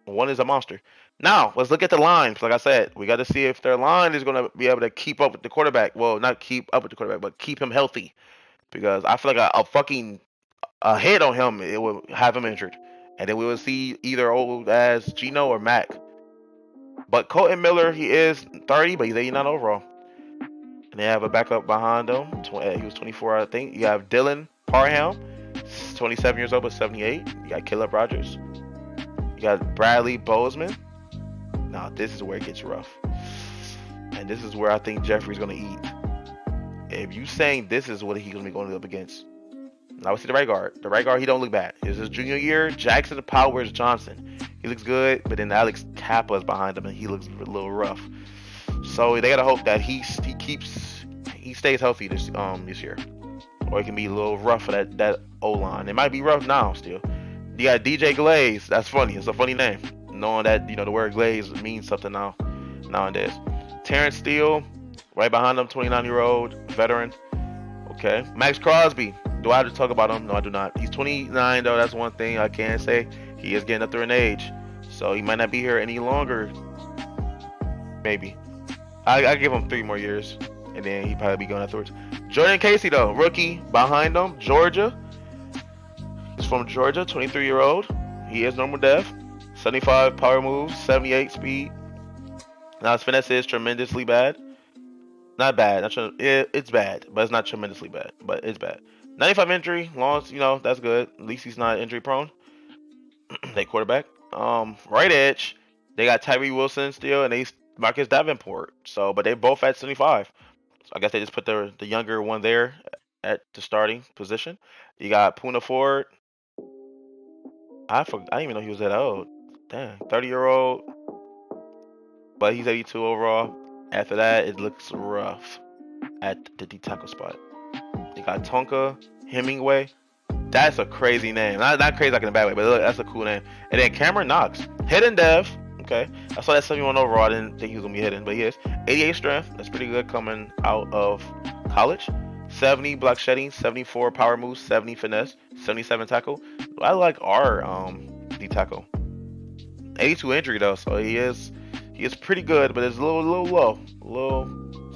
One is a monster. Now, let's look at the lines. Like I said, we got to see if their line is going to be able to keep up with the quarterback. Well, not keep up with the quarterback, but keep him healthy. Because I feel like a hit on him, it will have him injured. And then we will see either old as Gino or Mac. But Colton Miller, he is 30, but he's 89 overall. And they have a backup behind him. He was 24, I think. You have Dylan Parham, 27 years old, but 78. You got Caleb Rogers. You got Bradley Bozeman. Now, this is where it gets rough. And this is where I think Jeffrey's going to eat. If you saying this is what he's going to be going up against. Now, we see the right guard. The right guard, he don't look bad. It's his junior year. Jackson Powers Johnson. He looks good, but then Alex Kappa is behind him, and he looks a little rough. So they got to hope that he stays healthy this year. Or it can be a little rough for that O-line. It might be rough now still. You got DJ Glaze. That's funny. It's a funny name. Knowing that, the word glaze means something nowadays. Terrence Steele, right behind him, 29-year-old veteran. Okay. Max Crosby. Do I have to talk about him? No, I do not. He's 29 though. That's one thing I can say. He is getting up there in age, so he might not be here any longer. Maybe. I give him 3 more years, and then he probably be going afterwards. Jordan Casey though, rookie behind him, Georgia. He's from Georgia, 23-year-old. He is normal def, 75 power moves, 78 speed. Now his finesse is tremendously bad. Not bad. It's bad, but it's not tremendously bad. But it's bad. 95 injury, long as that's good. At least he's not injury prone. They quarterback. Right edge. They got Tyree Wilson still, and they Marcus Davenport. So, but they both at 75. So I guess they just put the younger one there at the starting position. You got Puna Ford. I didn't even know he was that old. Damn, 30-year-old. But he's 82 overall. After that, it looks rough at the D tackle spot. You got Tonka Hemingway. That's a crazy name. Not crazy like in a bad way, but look, that's a cool name. And then Cameron Knox, hidden dev. Okay, I saw that 71 overall. I didn't think he was gonna be hidden, but he is. 88 strength. That's pretty good coming out of college. 70 block shedding, 74 power moves, 70 finesse, 77 tackle. I like our D tackle. 82 injury though, so he is pretty good, but it's a little low.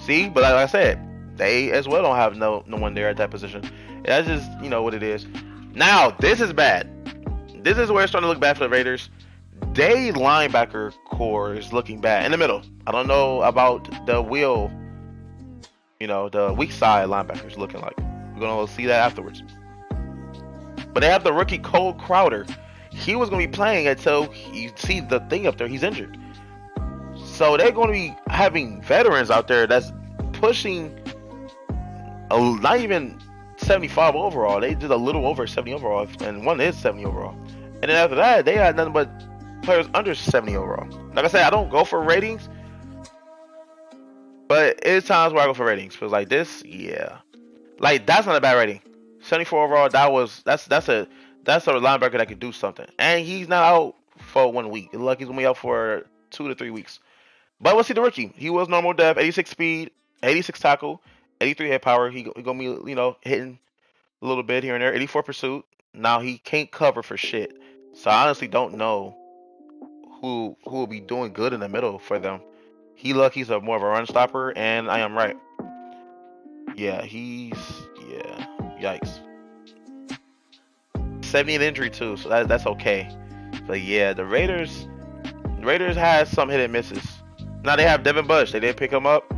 See, but like I said, they as well don't have no one there at that position. That's just what it is. Now this is bad. This is where it's starting to look bad for the Raiders. They linebacker core is looking bad in the middle. I don't know about the the weak side linebackers looking like. We're gonna see that afterwards. But they have the rookie Cole Crowder. He was gonna be playing until you see the thing up there. He's injured. So they're going to be having veterans out there that's pushing not even 75 overall. They did a little over 70 overall, and one is 70 overall. And then after that, they had nothing but players under 70 overall. Like I said, I don't go for ratings, but it's times where I go for ratings. Because like this, yeah, like that's not a bad rating. 74 overall. That's a linebacker that could do something, and he's not out for 1 week. It looks like he's gonna be out for 2 to 3 weeks. But we'll see the rookie. He was normal def, 86 speed, 86 tackle, 83 head power. He gonna be hitting a little bit here and there. 84 pursuit. Now he can't cover for shit. So I honestly don't know who will be doing good in the middle for them. He's more of a run stopper, and I am right. Yeah, yikes. 70 injury too, so that's okay. But yeah, the Raiders has some hit and misses. Now they have Devin Bush. They did pick him up.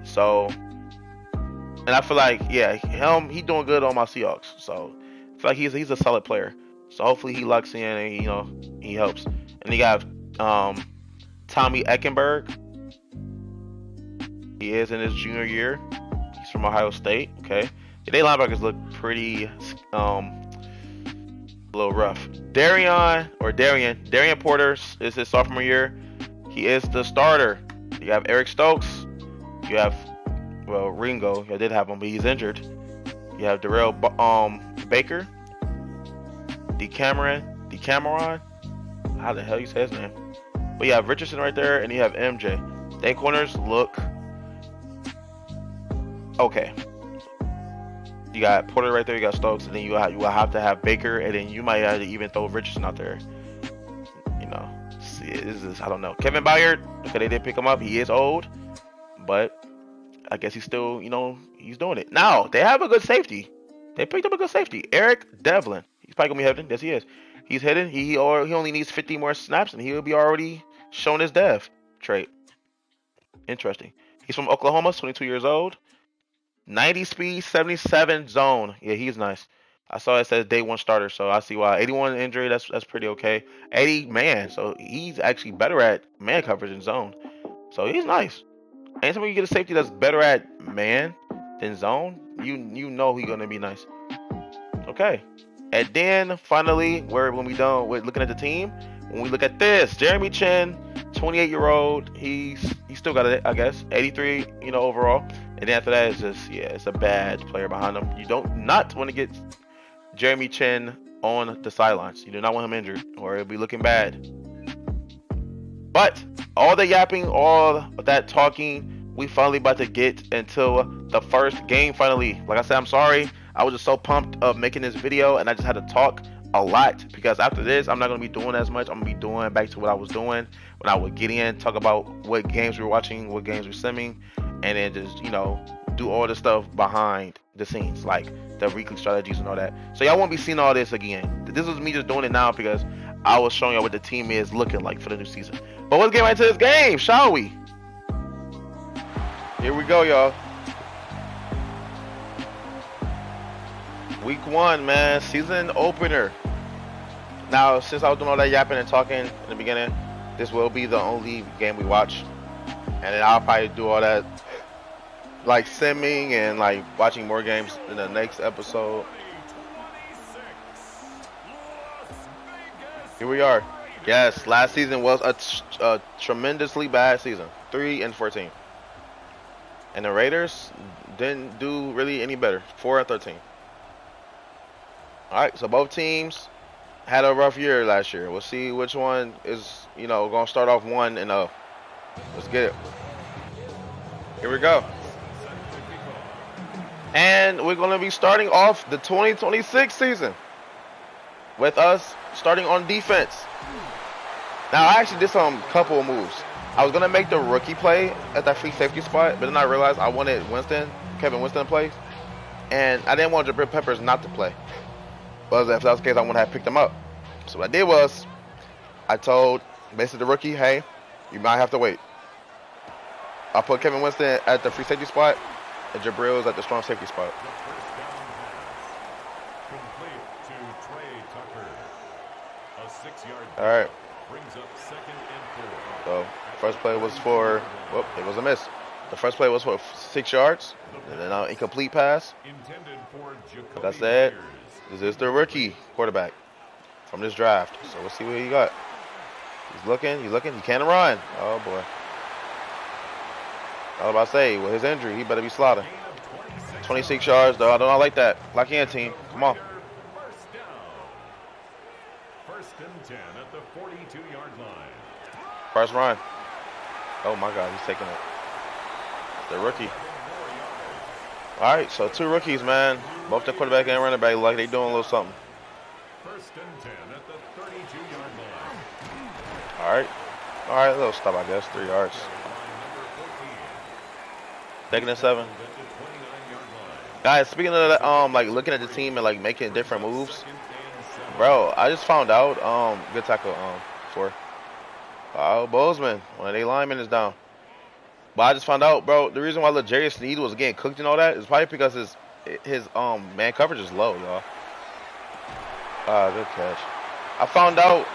So, and I feel like, he doing good on my Seahawks. So, I feel like he's a solid player. So hopefully he locks in and he helps. And you got Tommy Eckenberg. He is in his junior year. He's from Ohio State. Okay, they linebackers look pretty a little rough. Darian Porter is his sophomore year. He is the starter. You have Eric Stokes. You have Ringo. I did have him, but he's injured. You have Darrell Baker. Decameron. How the hell you say his name? But you have Richardson right there, and you have MJ. They corners look okay. You got Porter right there. You got Stokes, and then you will have to have Baker, and then you might have to even throw Richardson out there. See, I don't know. Kevin Byard. Okay, they did pick him up. He is old, but I guess he's still, he's doing it. Now they have a good safety. They picked up a good safety, Eric Devlin. He's probably gonna be hidden. Yes, he is. He's hidden. He only needs 50 more snaps, and he will be already showing his dev trait. Interesting. He's from Oklahoma. 22 years old. 90 speed, 77 zone. Yeah, he's nice. I saw it says day one starter, so I see why. 81 injury, that's pretty okay. 80 man, so he's actually better at man coverage and zone. So he's nice. Anytime you get a safety that's better at man than zone, you know he's gonna be nice. Okay. And then finally, when we done with looking at the team, when we look at this, Jeremy Chin, 28-year-old, he's still got it, I guess. 83, overall. And then after that, it's just it's a bad player behind him. You don't not want to get Jeremy Chin on the sidelines. You do not want him injured, or it'll be looking bad. But all the yapping, all of that talking, we finally about to get into the first game finally. Like I said, I'm sorry. I was just so pumped of making this video, and I just had to talk a lot because after this, I'm not gonna be doing as much. I'm gonna be doing back to what I was doing when I would get in, talk about what games we were watching, what games we're simming, and then just do all the stuff behind the scenes, like the weekly strategies and all that. So y'all won't be seeing all this again. This is me just doing it now because I was showing y'all what the team is looking like for the new season. But let's get right to this game, shall we? Here we go, y'all. Week 1, man, season opener. Now, since I was doing all that yapping and talking in the beginning, this will be the only game we watch. And then I'll probably do all that, like simming and like watching more games in the next episode. Here we are. Yes, last season was a tremendously bad season. 3-14. And the Raiders didn't do really any better. 4-13. All right, so both teams had a rough year last year. We'll see which one is, going to start off 1-0. Let's get it. Here we go. And we're going to be starting off the 2026 season with us starting on defense. Now, I actually did some couple of moves. I was going to make the rookie play at that free safety spot, but then I realized I wanted Kevin Winston to play, and I didn't want Jabril Peppers not to play. But if that was the case, I wouldn't have picked him up. So what I did was, I told basically the rookie, hey, you might have to wait. I put Kevin Winston at the free safety spot, and Jabril's at the strong safety spot. All right. So first play was for, whoop, it was a miss. The first play was for 6 yards, and then an incomplete pass. Like I said, this is the rookie quarterback from this draft. So we'll see what he got. He's looking, he can't run. Oh boy. I was about to say, with his injury, he better be slaughtered. 26 yards, though. I don't like that. Lock in, team. Come on. First and 10 at the 42-yard line. First run. Oh my God, he's taking it. The rookie. All right, so 2 rookies, man. Both the quarterback and running back, like they doing a little something. First and 10 at the 32-yard line. All right, a little stop, I guess. 3 yards. Taking it 7. Guys, speaking of that, like looking at the team and like making different moves, bro, I just found out, good tackle, for Bozeman, one of their linemen is down. But I just found out, bro, the reason why L'Jarius Sneed was getting cooked and all that is probably because his man coverage is low, y'all. Good catch. I found out.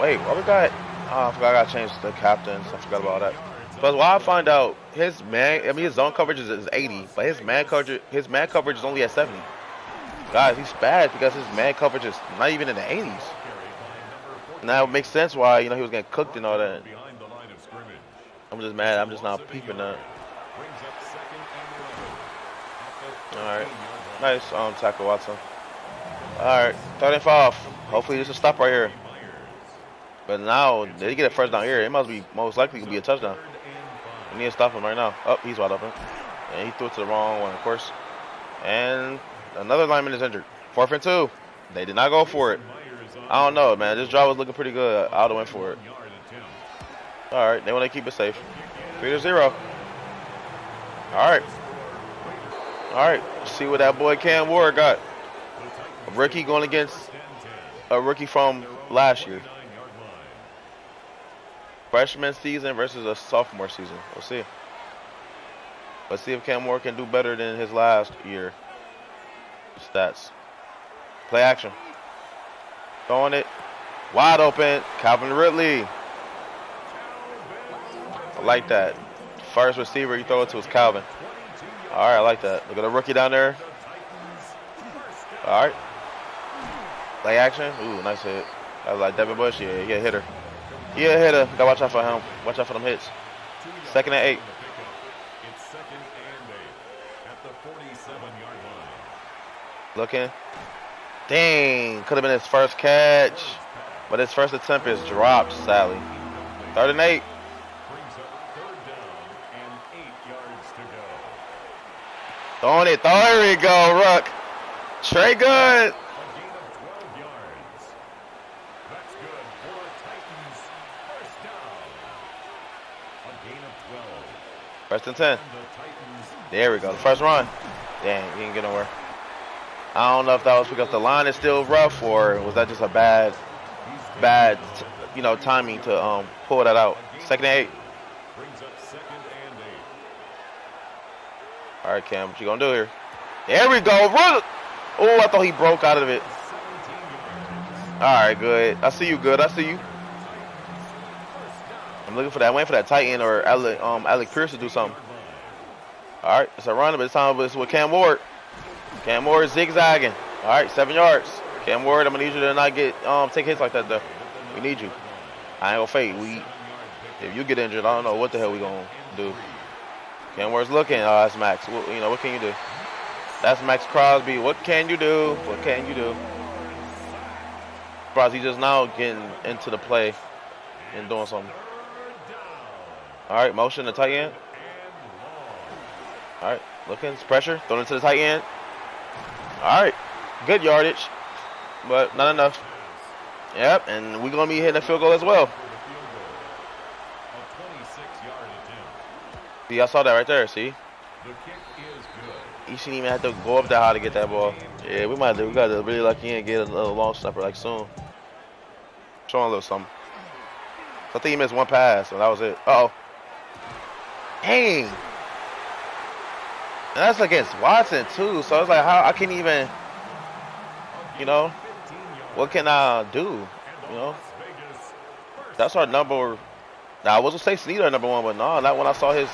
Wait, what we got? I forgot I got to change the captains. I forgot about that. But why I find out his zone coverage is 80, but his man coverage is only at 70. Guys, he's bad because his man coverage is not even in the 80s. Now it makes sense why he was getting cooked and all that. I'm just mad. I'm just not peeping that. All right, nice tackle, Watson. All right, 3rd and 5. Hopefully this will stop right here. But now they get a first down here. It must be most likely to be a touchdown. We need to stop him right now. Oh, he's wide open. And he threw it to the wrong one, of course. And another lineman is injured. 4th and 2. They did not go for it. I don't know, man. This drive was looking pretty good. I would have went for it. All right, they want to keep it safe. 3-0. All right. See what that boy Cam Ward got. A rookie going against a rookie from last year. Freshman season versus a sophomore season. We'll see. Let's see if Cam Ward can do better than his last year stats. Play action. Throwing it. Wide open. Calvin Ridley. I like that. First receiver you throw it to is Calvin. All right, I like that. Look at the rookie down there. All right. Play action. Ooh, nice hit. I like Devin Bush. Yeah, he a hitter. He a hitter. Gotta watch out for him. Watch out for them hits. 2nd and 8. It's 2nd and 8 at the 47-yard line. Looking. Dang. Could have been his first catch. But his first attempt is dropped, sadly. 3rd and 8. Brings up 3rd down and 8 yards to go. Throwing it. There we go, Ruck. Trey good. A gain of 12 yards. That's good for a Titans first down. A gain of 12. First and 10. And the Titans. There we go. The first run. Dang, he didn't get nowhere. I don't know if that was because the line is still rough or was that just a bad, timing to pull that out. Second and 8. Brings up second and 8. All right, Cam, what you gonna do here? There we go. Run. Oh, I thought he broke out of it. 17 yards. All right, good. I see you. Good. I see you. I'm looking for that. I'm waiting for that tight end or Alec Pierce to do something. All right, it's a run, but it's time. It's with Cam Ward. Cam Ward zigzagging. All right, 7 yards. Cam Ward, I'm gonna need you to not get take hits like that though. We need you. I ain't gonna fade. If you get injured, I don't know what the hell we gonna do. Cam Ward's looking. Oh, that's Max. Well, what can you do? That's Max Crosby. What can you do? What can you do? Surprised he's just now getting into the play and doing something. All right, motion the tight end. All right, looking, pressure, thrown into the tight end. All right, good yardage, but not enough. Yep, and we're going to be hitting a field goal as well. See, I saw that right there, see? You shouldn't even have to go up that high to get that ball. Yeah, we got to really lucky and get a long snapper like soon. Show him a little something. I think he missed one pass, and that was it. Uh-oh. Dang. And that's against Watson, too. So it's like, how I can't even, what can I do? That's our number. Now, I was going to say Snead our number one, but no, not when I saw his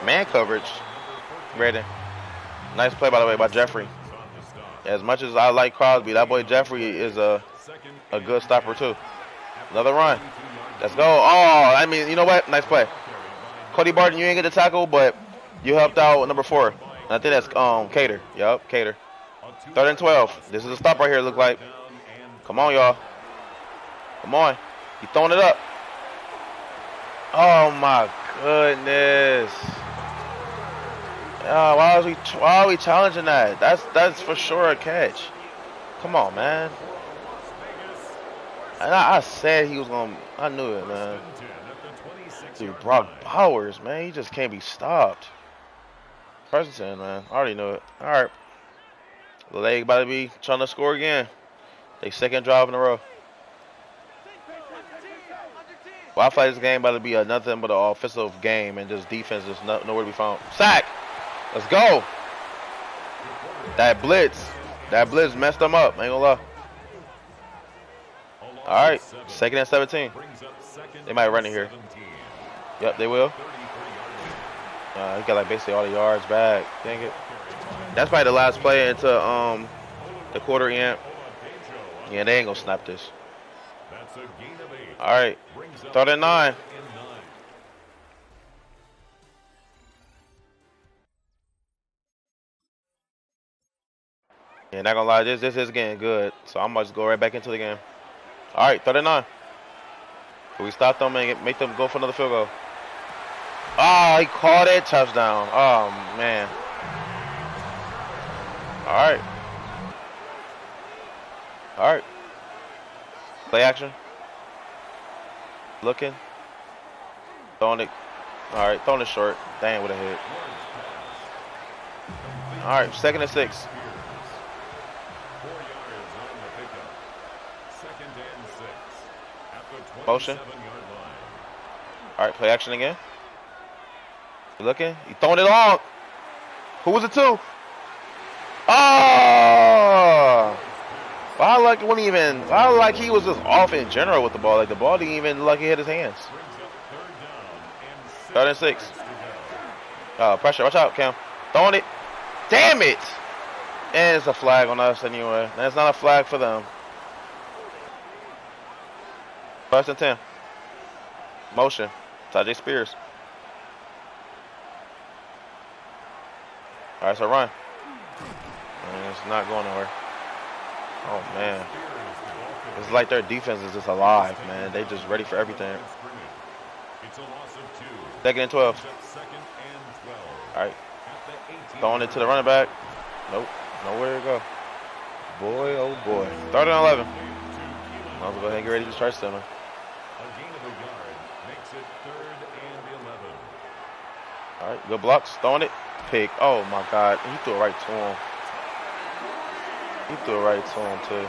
man coverage. Ready. Nice play, by the way, by Jeffrey. As much as I like Crosby, that boy Jeffrey is a good stopper, too. Another run. Let's go. Oh, I mean, you know what? Nice play. Cody Barton, you ain't get the tackle, but you helped out with number 4. And I think that's Cater. Yup, Cater. 3rd and 12. This is a stop right here, look like. Come on, y'all. Come on. He's throwing it up. Oh, my goodness. Why are we challenging that? That's for sure a catch. Come on, man. And I said he was going to. I knew it, man. Dude, Brock Bowers, man. He just can't be stopped. First and 10, man. I already knew it. All right. The leg about to be trying to score again. They second drive in a row. Well, I feel like this game about to be nothing but an offensive game and just defense is nowhere to be found. Sack! Let's go! That blitz messed them up. Ain't gonna lie. All right, 2nd and 17. They might run it here. Yep, they will. He got like basically all the yards back. Dang it. That's probably the last play into the quarter end. Yeah, they ain't gonna snap this. All right, 3rd and 9. Yeah, not gonna lie, this is getting good. So I'm gonna just go right back into the game. All right, 3rd and 9. Can we stop them and make them go for another field goal? Oh, he caught it. Touchdown. Oh, man. All right. All right. Play action. Looking. Throwing it. All right, throwing it short. Dang, with a hit. All right, 2nd and 6. Motion. All right, play action again. You looking? You throwing it long. Who was it to? Oh! Well, I like he was just off in general with the ball. Like the ball didn't even look like he hit his hands. 3rd and 6. Pressure. Watch out, Cam. Throwing it. Damn it! And it's a flag on us anyway. That's not a flag for them. 1st and 10. Motion. Tajay Spears. All right, so run. And it's not going nowhere. Oh, man. It's like their defense is just alive, man. They just ready for everything. 2nd and 12. All right. Throwing it to the running back. Nope. Nowhere to go. Boy, oh boy. 3rd and 11. Might as well go ahead and get ready to start stealing. A gain of a yard makes it 3rd and 11. All right, good blocks. Throwing it. Pick. Oh my God. He threw it right to him. He threw it right to him too.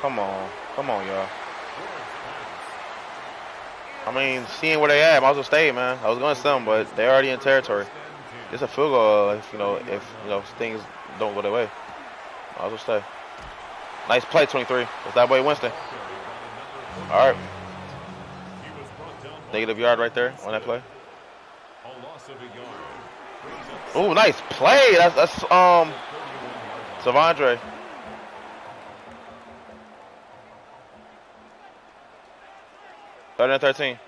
Come on. Come on, y'all. I mean, seeing where they at, might as well stay, man. I was going to sell them, but they're already in territory. It's a field goal if things don't go their way. Might as well stay. Nice play, 23. It's that boy Winston. All right. Negative yard right there on that play. Ooh, nice play. That's Savandre. Third and 13.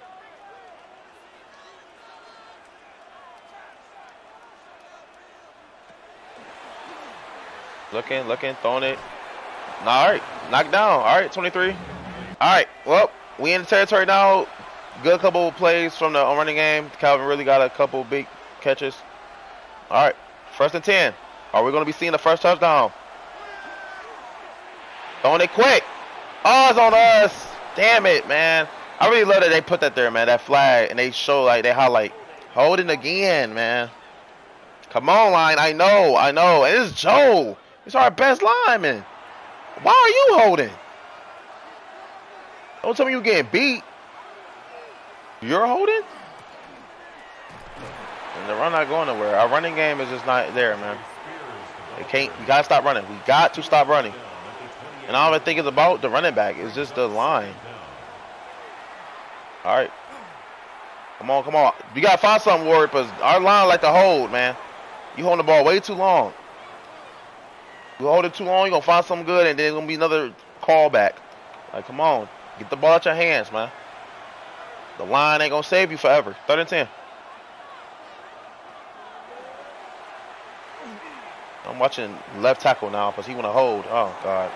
Looking, throwing it. All right, knocked down. All right, 23. All right, well, we in the territory now. Good couple of plays from the running game. Calvin really got a couple big catches. All right, 1st and 10. Are we going to be seeing the first touchdown? Throwing it quick. Oh, it's on us. Damn it, man. I really love that they put that there, man, that flag, and they show, like, they highlight. Holding again, man. Come on, line. I know. And it's Joe. He's our best lineman. Why are you holding? Don't tell me you're getting beat. You're holding? And the run not going nowhere. Our running game is just not there, man. We gotta stop running. We got to stop running. And I don't even think it's about the running back. It's just the line. All right. Come on. You gotta find something, Ward, because our line like to hold, man. You holding the ball way too long. You hold it too long, you're gonna find something good, and then it's gonna be another callback. Like, come on. Get the ball out your hands, man. The line ain't gonna save you forever. 3rd and 10. I'm watching left tackle now because he want to hold. Oh, God.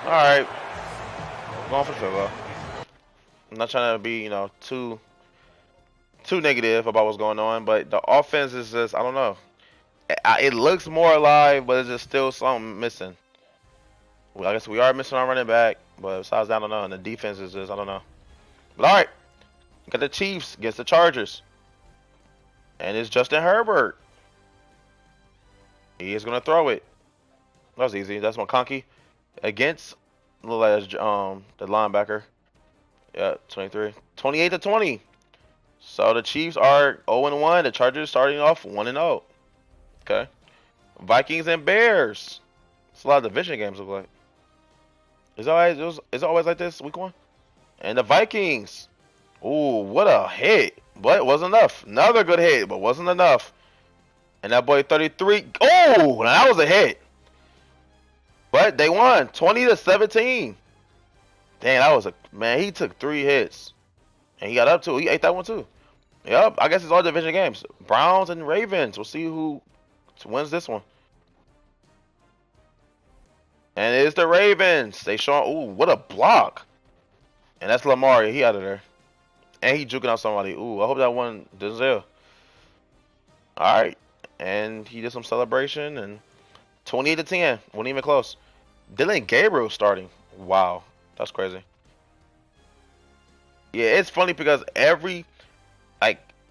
All right. Going for the field goal. I'm not trying to be, too negative about what's going on, but the offense is just, I don't know. It looks more alive, but it's just still something missing. Well, I guess we are missing our running back, but besides that, I don't know. And the defense is just, I don't know. But all right. Got the Chiefs against the Chargers. And it's Justin Herbert. He is going to throw it. That was easy. That's McConkey against the linebacker. Yeah, 23. 28-20. So the Chiefs are 0-1. The Chargers starting off 1-0. Okay. Vikings and Bears. It's a lot of division games look like. Is it always like this week 1? And the Vikings. Ooh, what a hit. But it wasn't enough. Another good hit, but wasn't enough. And that boy 33. Oh, that was a hit. But they won 20-17. Dang, that was man, he took 3 hits. And he got up to it. He ate that one too. Yep, I guess it's all division games. Browns and Ravens. We'll see who wins this one. And it's the Ravens. They show. Ooh, what a block. And that's Lamar. He out of there. And he juking out somebody. Ooh, I hope that one Denzel. All right. And he did some celebration. And 28-10. Wasn't even close. Dylan Gabriel starting. Wow. That's crazy. Yeah, it's funny because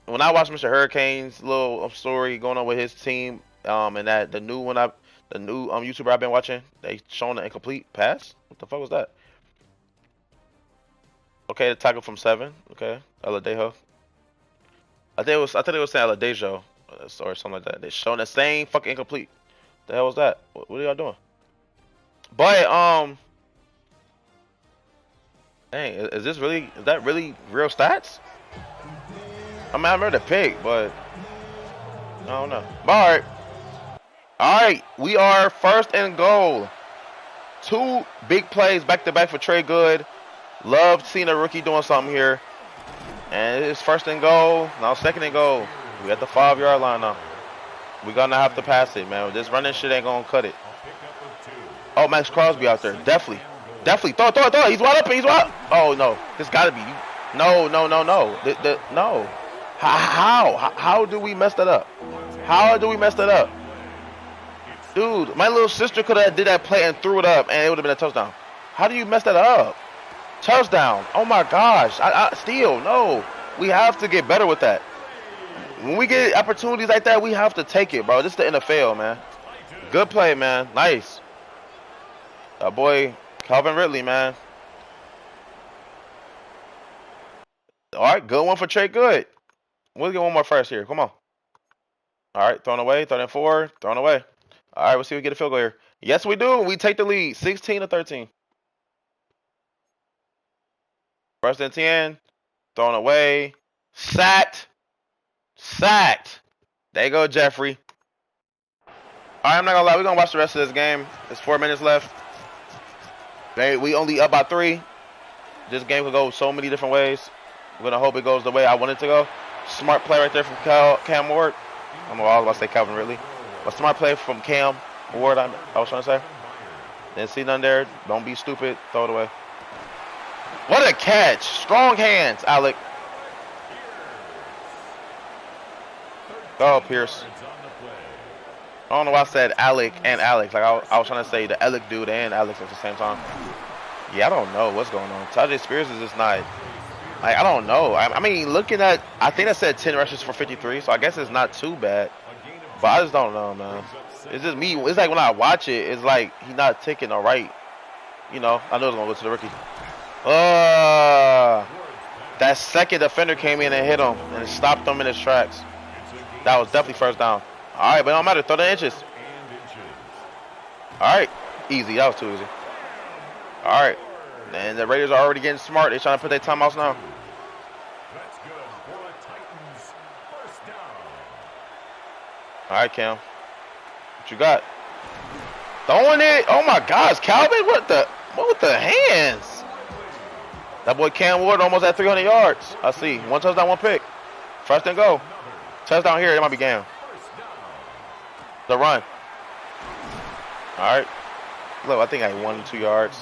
when I watch Mr. Hurricane's little story going on with his team, and that the new YouTuber I've been watching, they showing the incomplete pass. What the fuck was that? Okay, the tackle from 7. Okay, Aladejo. I think it was saying Aladejo or something like that. They showing the same fucking incomplete. The hell was that? What are y'all doing? But dang, is that really real stats? I mean, I remember the pick, but I don't know. But all right, we are 1st and goal. 2 big plays back to back for Trey Good. Loved seeing a rookie doing something here. And it's 1st and goal. Now 2nd and goal. We at the 5-yard line now. We're gonna have to pass it, man. This running shit ain't gonna cut it. Oh, Max Crosby out there. Definitely. Throw it. He's wide open. Oh, no. This gotta be. No. No. How do we mess that up? Dude, my little sister could have did that play and threw it up, and it would have been a touchdown. How do you mess that up? Touchdown. Oh, my gosh. Steal. No. We have to get better with that. When we get opportunities like that, we have to take it, bro. This is the NFL, man. Good play, man. Nice. That boy, Calvin Ridley, man. All right, good one for Trey Good. We'll get one more first here. Come on. All right, thrown away, third and 4, thrown away. All right, we'll see if we get a field goal here. Yes, we do. We take the lead, 16-13. First and 10, thrown away, sacked. There you go, Jeffrey. All right, I'm not gonna lie. We're gonna watch the rest of this game. There's 4 minutes left. We only up by 3. This game could go so many different ways. I'm gonna hope it goes the way I want it to go. Smart play right there from Cam Ward. I was about to say Calvin Ridley. But smart play from Cam Ward, I was trying to say. Didn't see none there. Don't be stupid. Throw it away. What a catch. Strong hands, Alec. Go, Pierce. I don't know why I said Alec and Alex. Like I was trying to say the Alec dude and Alex at the same time. Yeah, I don't know what's going on. Tajay Spears is just not. Like, I don't know. I mean, looking at, I think I said 10 rushes for 53, so I guess it's not too bad. But I just don't know, man. It's just me. It's like when I watch it, it's like he's not taking the right. You know, I know it's going to go to the rookie. That second defender came in and hit him and stopped him in his tracks. That was definitely first down. All right, but it don't matter. 30 inches. All right. Easy. That was too easy. All right. And the Raiders are already getting smart. They're trying to put their timeouts now. That's good for a Titans first down. All right, Cam. What you got? Throwing it. Oh, my gosh. Calvin, what with the hands? That boy Cam Ward almost at 300 yards. I see. 1 touchdown, 1 pick. First and go. Touchdown here. It might be game. The run. All right. Look, I think I had 1 2 yards.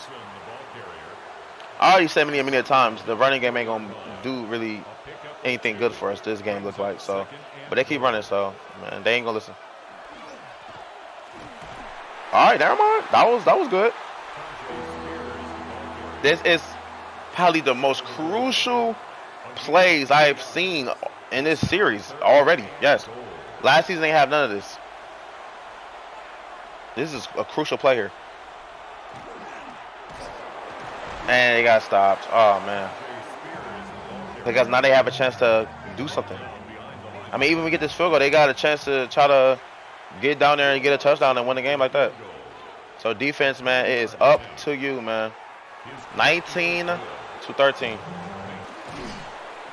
I already said many times the running game ain't gonna do really anything good for us. This game looks like so, but they keep running, so man, they ain't gonna listen. All right, never mind. That was good. This is probably the most crucial plays I've seen in this series already. Yes, last season they have none of this. This is a crucial play here. And they got stopped. Oh, man. Because now they have a chance to do something. I mean, even when we get this field goal, they got a chance to try to get down there and get a touchdown and win the game like that. So defense, man, it is up to you, man. 19-13.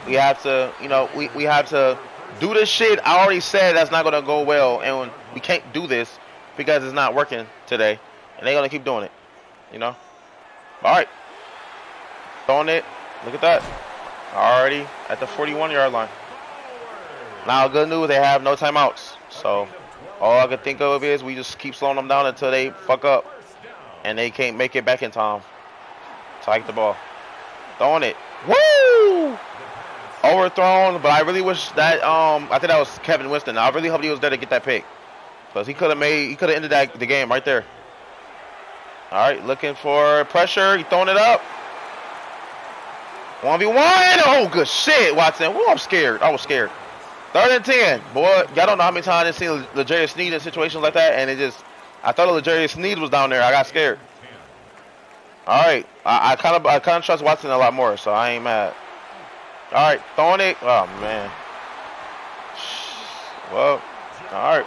We have to, you know, we have to do this shit. I already said that's not going to go well, and we can't do this because it's not working today. And they're going to keep doing it, you know. All right. Throwing it. Look at that. Already at the 41-yard line. Now, good news, they have no timeouts. So, all I can think of is we just keep slowing them down until they fuck up. And they can't make it back in time. Take the ball. Throwing it. Woo! Overthrown, but I really wish that, I think that was Kevin Winston. I really hope he was there to get that pick. Because he could have ended the game right there. All right, looking for pressure. He throwing it up. 1v1. Oh, good shit, Watson. Whoa, I'm scared. I was scared. 3rd and 10. Boy, y'all don't know how many times I've seen L'Jarius Sneed in situations like that, and I thought L'Jarius Sneed was down there. I got scared. All right. I kind of trust Watson a lot more, so I ain't mad. All right, throwing it. Oh, man. Well, all right.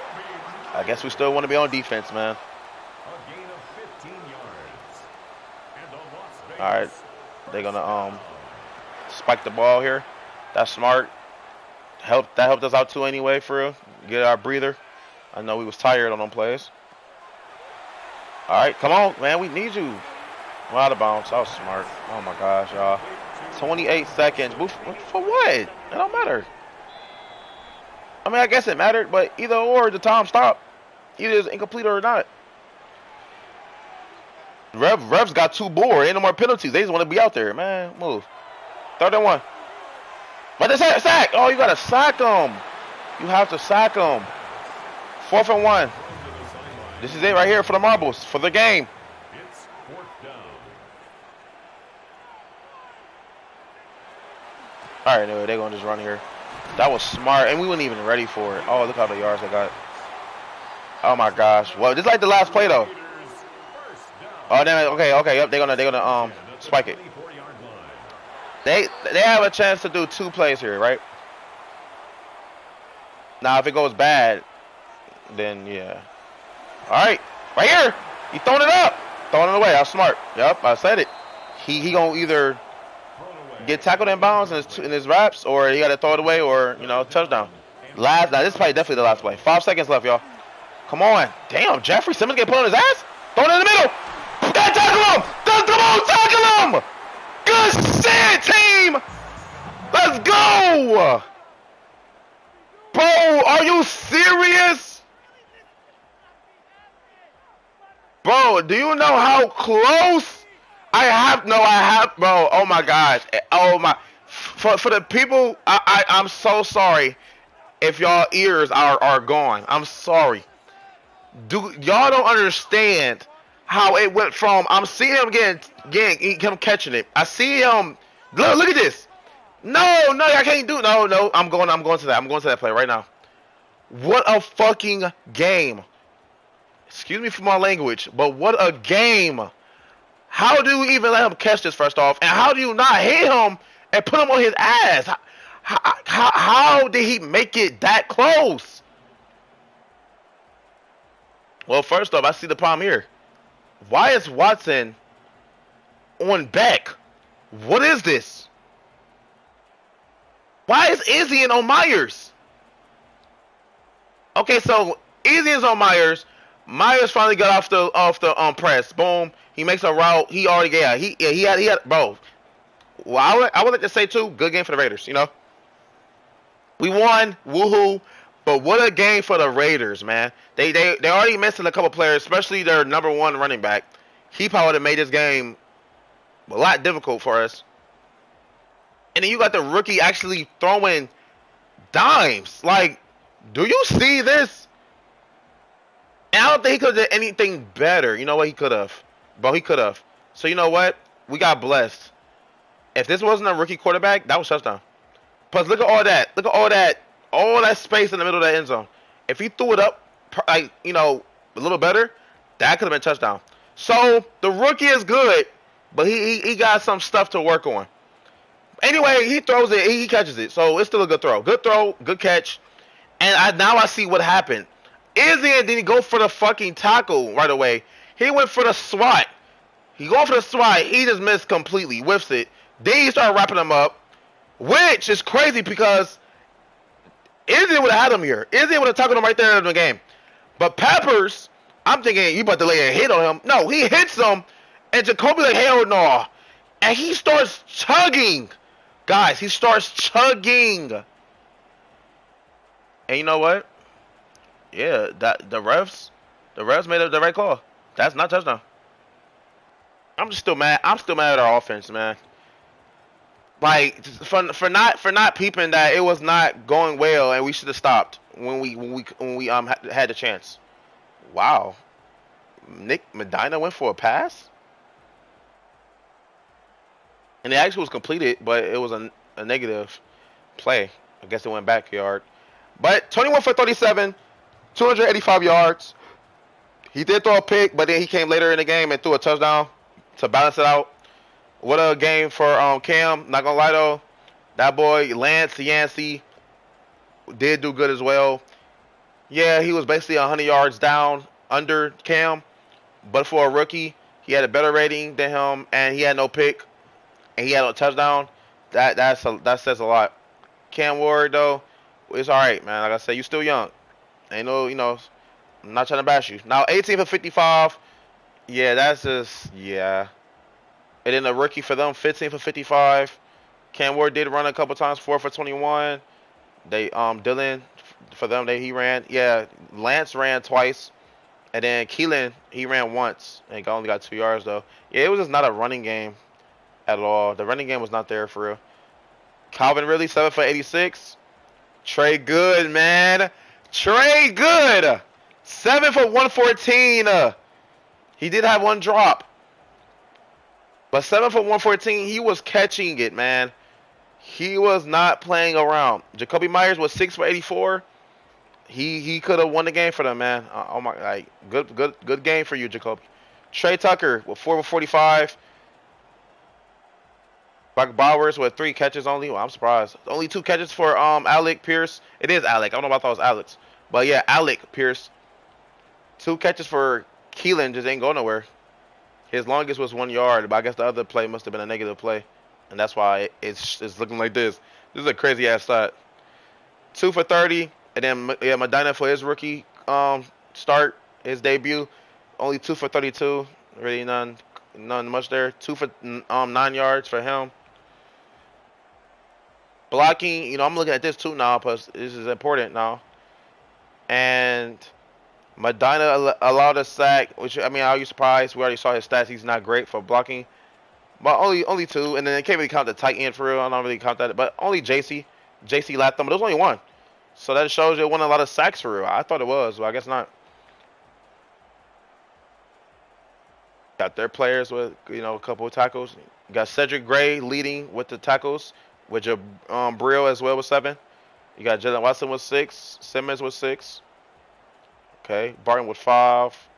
I guess we still want to be on defense, man. All right. They're going to spike the ball here. That's smart. That helped us out too anyway, for real. Get our breather. I know we was tired on them plays. All right, come on, man. We need you. We're out of bounds. That was smart. Oh, my gosh, y'all. 28 seconds. For what? It don't matter. I mean, I guess it mattered, but either or, the time stopped. Either it's incomplete or not. Revs got too bored. Ain't no more penalties. They just want to be out there. Man, move. 3rd and 1. But it's a sack. Oh, you got to sack them. You have to sack them. 4th and 1. This is it right here for the marbles, for the game. It's fourth down. All right, no, they're going to just run here. That was smart, and we weren't even ready for it. Oh, look how the yards I got. Oh my gosh. Well, this is like the last play though. Oh, damn it. Okay. Yep, they're gonna spike it. They have a chance to do 2 plays here, right? Now, if it goes bad, then yeah. All right, right here. He throwing it up, throwing it away. That's smart. Yep, I said it. He gonna either get tackled in bounds in his wraps, or he got to throw it away, or touchdown. Now this is probably definitely the last play. 5 seconds left, y'all. Come on. Damn, Jeffrey Simmons get put on his ass. Throw it in the middle. Gotta tackle him. Come on, tackle him. Good shit, team. Let's go. Bro, are you serious? Bro, do you know how close I have? No, I have, bro. Oh my gosh. Oh my. For the people, I'm so sorry if y'all ears are gone. I'm sorry. Y'all don't understand how it went from I'm seeing him getting him catching it. I see him. Look at this. No, I can't do. No. I'm going to that. I'm going to that play right now. What a fucking game. Excuse me for my language, but what a game. How do you even let him catch this first off? And how do you not hit him and put him on his ass? How did he make it that close? Well, first off, I see the problem here. Why is Watson on back? What is this? Why is Izzy on Myers? Okay, so Izzy is on Myers. Myers finally got off the press. Boom. He makes a route. He already he had bro. Well, I would like to say too, good game for the Raiders. We won. Woohoo. But what a game for the Raiders, man. They already missing a couple players, especially their number 1 running back. He probably would have made this game a lot difficult for us. And then you got the rookie actually throwing dimes. Like, do you see this? And I don't think he could have done anything better. You know what? He could have. Bro, he could have. So you know what? We got blessed. If this wasn't a rookie quarterback, that was touchdown. Plus, look at all that. Look at all that. All that space in the middle of that end zone. If he threw it up, like, a little better, that could have been touchdown. So the rookie is good, but he got some stuff to work on. Anyway, he throws it, he catches it, so it's still a good throw. Good throw, good catch. And now I see what happened. Izzy didn't go for the fucking tackle right away. He went for the swat. He just missed completely, whiffs it. Then he started wrapping him up, which is crazy because Izzy would have had him here. Izzy would have tackled him right there in the game. But Peppers, I'm thinking you about to lay a hit on him. No, he hits him, and Jacoby like, hell no. And he starts chugging. Guys, he starts chugging. And you know what? Yeah, the refs made up the right call. That's not touchdown. I'm still mad at our offense, man. Like for not peeping that it was not going well and we should have stopped when we had the chance. Wow. Nick Medina went for a pass? And it actually was completed, but it was a negative play. I guess it went backyard. But 21 for 37, 285 yards. He did throw a pick, but then he came later in the game and threw a touchdown to balance it out. What a game for Cam. Not gonna lie though, that boy Lance Yancey did do good as well. Yeah, he was basically 100 yards down under Cam, but for a rookie, he had a better rating than him, and he had no pick, and he had no touchdown. That says a lot. Cam Ward though, it's all right, man. Like I said, you still young. Ain't no, I'm not trying to bash you. Now 18 for 55. Yeah, that's just And then a rookie for them, 15 for 55. Cam Ward did run a couple times, 4 for 21. They Dylan for them he ran. Yeah, Lance ran twice. And then Keelan, he ran once and only got 2 yards though. Yeah, it was just not a running game at all. The running game was not there for real. Calvin Ridley, 7 for 86. Trey Good, man. Trey Good. 7 for 114. He did have one drop. But 7 for 114, he was catching it, man. He was not playing around. Jacoby Myers was 6 for 84. He could have won the game for them, man. Oh my, like good game for you, Jacoby. Trey Tucker with 4 for 45. Buck Bowers with 3 catches only. Well, I'm surprised. Only 2 catches for Alec Pierce. It is Alec. I don't know if I thought it was Alex. But yeah, Alec Pierce. 2 catches for Keelan, just ain't go nowhere. His longest was 1 yard, but I guess the other play must have been a negative play. And that's why it's looking like this. This is a crazy ass stat. 2 for 30. And then yeah, Medina for his rookie start, his debut. Only 2 for 32. Really none much there. 2 for 9 yards for him. Blocking, I'm looking at this too now, because this is important now. And Medina allowed a sack, which, I mean, are you surprised? We already saw his stats. He's not great for blocking. But only 2. And then they can't really count the tight end for real. I don't really count that. But only JC Latham. But there's only 1. So that shows you it won a lot of sacks for real. I thought it was, but I guess not. Got their players with, a couple of tackles. Got Cedric Gray leading with the tackles. With Brill as well with 7. You got Jalen Watson with 6. Simmons with 6. Okay. Barton with 5.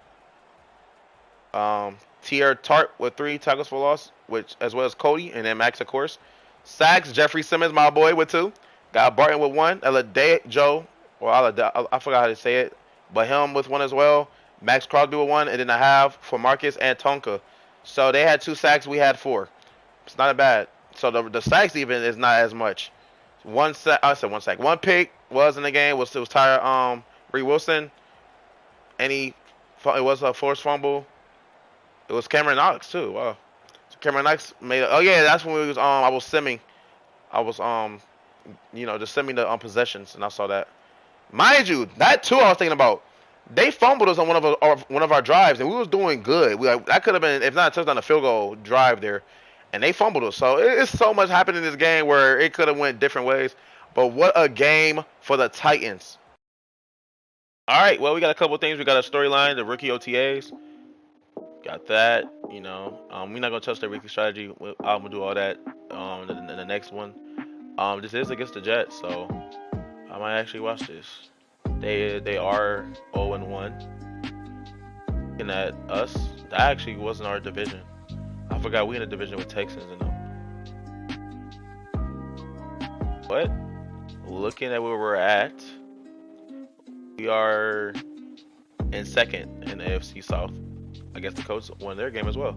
Tier Tart with 3 tackles for loss, which as well as Cody, and then Max, of course. Sacks, Jeffrey Simmons, my boy, with 2. Got Barton with 1. Joe, I forgot how to say it, but him with 1 as well. Max Crosby with 1, and then I have for Marcus and Tonka. So they had 2 sacks, we had 4. It's not bad. So the sacks even is not as much. 1 sack, I said 1 sack. 1 pick was in the game. It was Tyler Reed Wilson, and it was a forced fumble. It was Cameron Knox too. Wow. So Cameron Knox made. Oh yeah, that's when we was I was simming. I was just simming the possessions, and I saw that. Mind you, that too I was thinking about. They fumbled us on one of our drives, and we was doing good. That could have been, if not a touchdown, a field goal drive there, and they fumbled us. So it's so much happening in this game where it could have went different ways. But what a game for the Titans. All right, well, we got a couple of things. We got a storyline, the rookie OTAs. Got that. We're not gonna touch the rookie strategy. I'm gonna do all that in the next one. This is against the Jets, so I might actually watch this. They are 0-1. Looking at us, that actually wasn't our division. I forgot we in a division with Texans and them. But looking at where we're at, we are in 2nd in the AFC South. I guess the Colts won their game as well.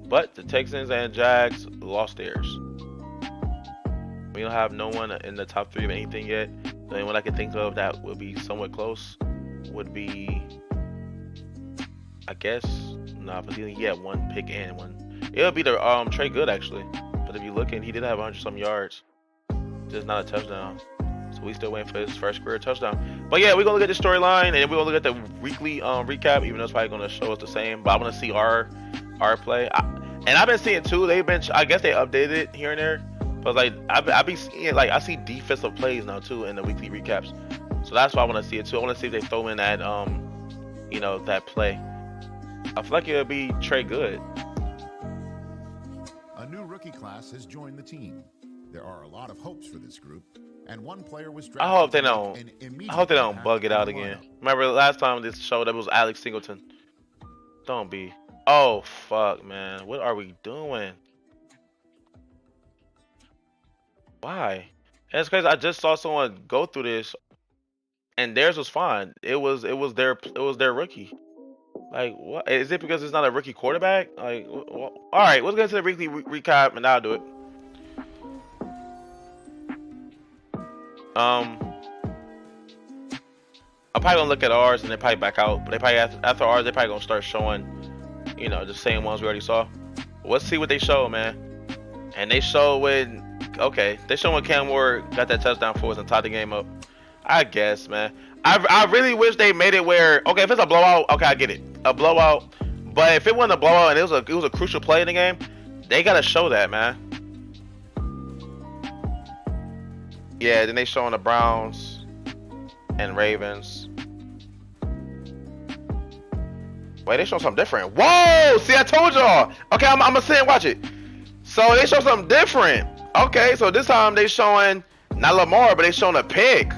But the Texans and Jags lost theirs. We don't have no one in the top 3 of anything yet. The only one I can think of that would be somewhat close would be, I guess, but yeah, 1 pick and 1. It'll be the Trey Good actually. But if you look he did have 100-some yards. Just not a touchdown. So we still waiting for his first career touchdown. But yeah, we're gonna look at the storyline, and we're gonna look at the weekly recap, even though it's probably gonna show us the same. But I wanna see our play. And I've been seeing too, I guess they updated it here and there. But like I be seeing, like, I see defensive plays now too in the weekly recaps. So that's why I wanna see it too. I wanna see if they throw in that that play. I feel like it'll be Trey Good. A new rookie class has joined the team. There are a lot of hopes for this group, and one player was drafted. I hope they don't bug it out again. Remember last time this showed up, it was Alex Singleton. Don't be. Oh fuck, man. What are we doing? Why? And it's crazy. I just saw someone go through this, and theirs was fine. It was their rookie. Like, what? Is it because it's not a rookie quarterback? Like, well, all right, let's get to the weekly recap, and I'll do it. I'm probably gonna look at ours and then probably back out. But they probably after ours, they probably gonna start showing, the same ones we already saw. Let's see what they show, man. And they show when Cam Ward got that touchdown for us and tied the game up. I guess, man. I really wish they made it where, okay, if it's a blowout, okay, I get it, a blowout. But if it wasn't a blowout and it was a crucial play in the game, they gotta show that, man. Yeah, then they showing the Browns and Ravens. Wait, they show something different. Whoa! See, I told y'all. Okay, I'm gonna sit and watch it. So they show something different. Okay, so this time they showing not Lamar, but they showing a pick.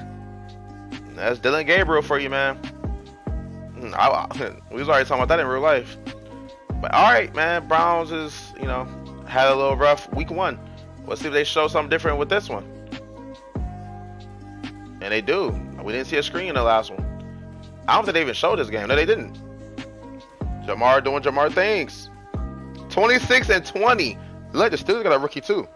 That's Dylan Gabriel for you, man. We was already talking about that in real life. But all right, man. Browns is, had a little rough week 1. Let's see if they show something different with this one. And they do. We didn't see a screen in the last one. I don't think they even showed this game. No, they didn't. Jamar doing Jamar things. 26-20. Look, the Steelers got a rookie too.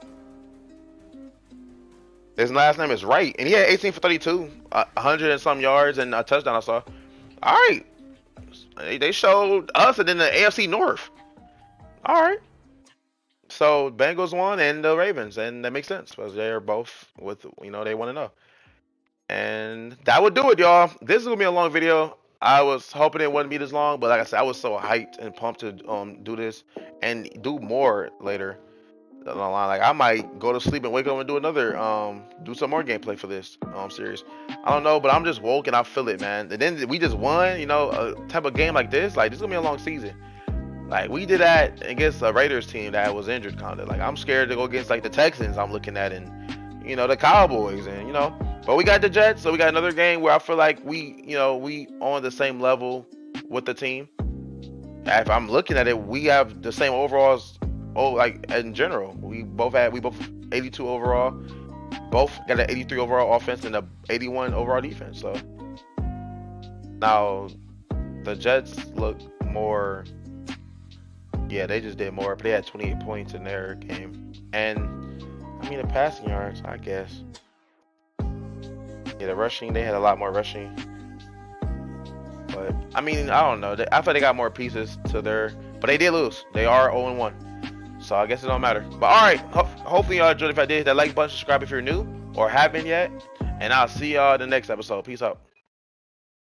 His last name is Wright, and he had 18 for 32, 100 and some yards and a touchdown. I saw. All right, they showed us and then the AFC North. All right, so Bengals won and the Ravens, and that makes sense because they're both with they want to know. And that would do it, y'all. This is gonna be a long video. I was hoping it wouldn't be this long, but like I said, I was so hyped and pumped to do this and do more later down the line. Like I might go to sleep and wake up and do another do some more gameplay for this series. I don't know, but I'm just woke and I feel it, man. And then we just won, a type of game like this. Like this is gonna be a long season. Like we did that against a Raiders team that was injured, kind of. Like I'm scared to go against like the Texans. I'm looking at and the Cowboys and but we got the Jets, so we got another game where I feel like we on the same level with the team. If I'm looking at it, we have the same overalls. Oh, like in general, we both 82 overall. Both got an 83 overall offense and a 81 overall defense. So now the Jets look more. Yeah, they just did more, but they had 28 points in their game. And the passing yards, I guess. Yeah, the rushing, they had a lot more rushing. But, I don't know. I thought they got more pieces to their... But they did lose. They are 0-1. So, I guess it don't matter. But, alright. Hopefully, y'all enjoyed. If I did, hit that like button, subscribe if you're new or haven't yet. And I'll see y'all in the next episode. Peace out.